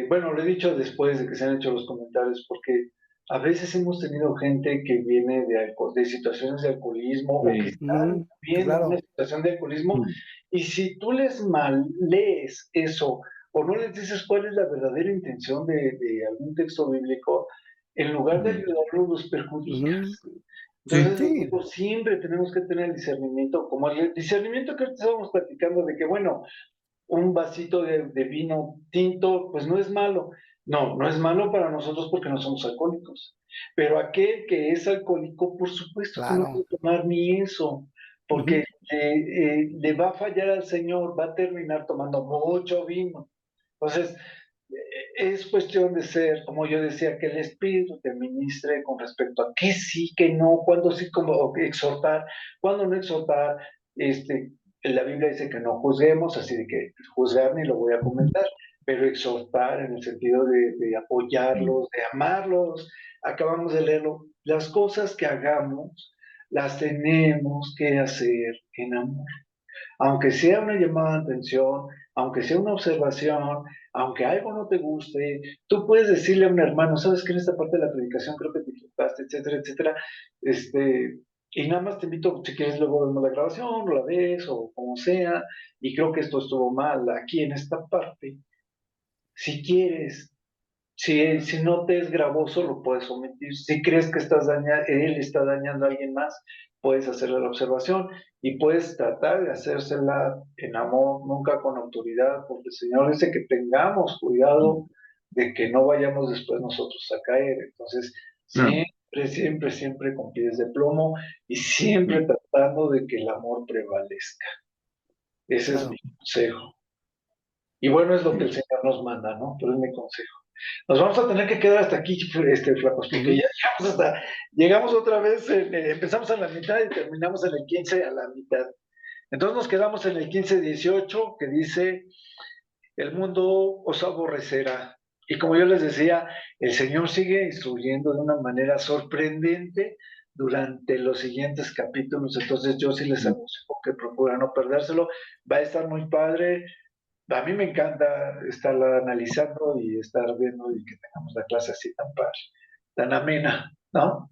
bueno, lo he dicho después de que se han hecho los comentarios, porque a veces hemos tenido gente que viene de situaciones de alcoholismo o que sí, están viendo una claro. situación de alcoholismo, mm, y si tú les mal lees eso o no les dices cuál es la verdadera intención de algún texto bíblico, en lugar de mm, ayudarlos, los perjudicas. Ujú. sí, Entonces, les Sí, digo, siempre tenemos que tener el discernimiento, como el discernimiento que ahorita estábamos platicando, de que, bueno, un vasito de vino tinto, pues no es malo. No, no es malo para nosotros porque no somos alcohólicos. Pero aquel que es alcohólico, por supuesto que no claro. puede tomar ni eso, porque Ujú. le va a fallar al Señor, va a terminar tomando mucho vino. Entonces, es cuestión de ser, como yo decía, que el Espíritu te ministre con respecto a qué sí, qué no, cuándo sí, como exhortar, cuándo no exhortar. La Biblia dice que no juzguemos, así de que juzgar ni lo voy a comentar, pero exhortar en el sentido de mm, apoyarlos, de amarlos. Acabamos de leerlo. Las cosas que hagamos las tenemos que hacer en amor, aunque sea una llamada de atención, aunque sea una observación, aunque algo no te guste, tú puedes decirle a un hermano, sabes que en esta parte de la predicación creo que te equivocaste, etcétera, etcétera, y nada más te invito, si quieres luego vemos la grabación, o la ves, o como sea, y creo que esto estuvo mal aquí en esta parte. Si quieres, si no te es gravoso, lo puedes omitir. Si crees que él está dañando a alguien más, puedes hacerle la observación y puedes tratar de hacérsela en amor, nunca con autoridad, porque el Señor dice que tengamos mm, cuidado de que no vayamos después nosotros a caer. Entonces, claro, siempre con pies de plomo y mm, siempre tratando de que el amor prevalezca. Ese es mi Claro. consejo. Y bueno, es lo que sí, el Señor nos manda, ¿no? Pero es mi consejo. Nos vamos a tener que quedar hasta aquí, flacos, porque Ujú. ya llegamos otra vez, empezamos a la mitad y terminamos en el 15 a la mitad. Entonces nos quedamos en el 15-18 que dice, el mundo os aborrecerá. Y como yo les decía, el Señor sigue instruyendo de una manera sorprendente durante los siguientes capítulos. Entonces yo sí les mm, aconsejo que procuren no perdérselo. Va a estar muy padre. A mí me encanta estar analizando y estar viendo y que tengamos la clase así tan padre, tan amena, ¿no?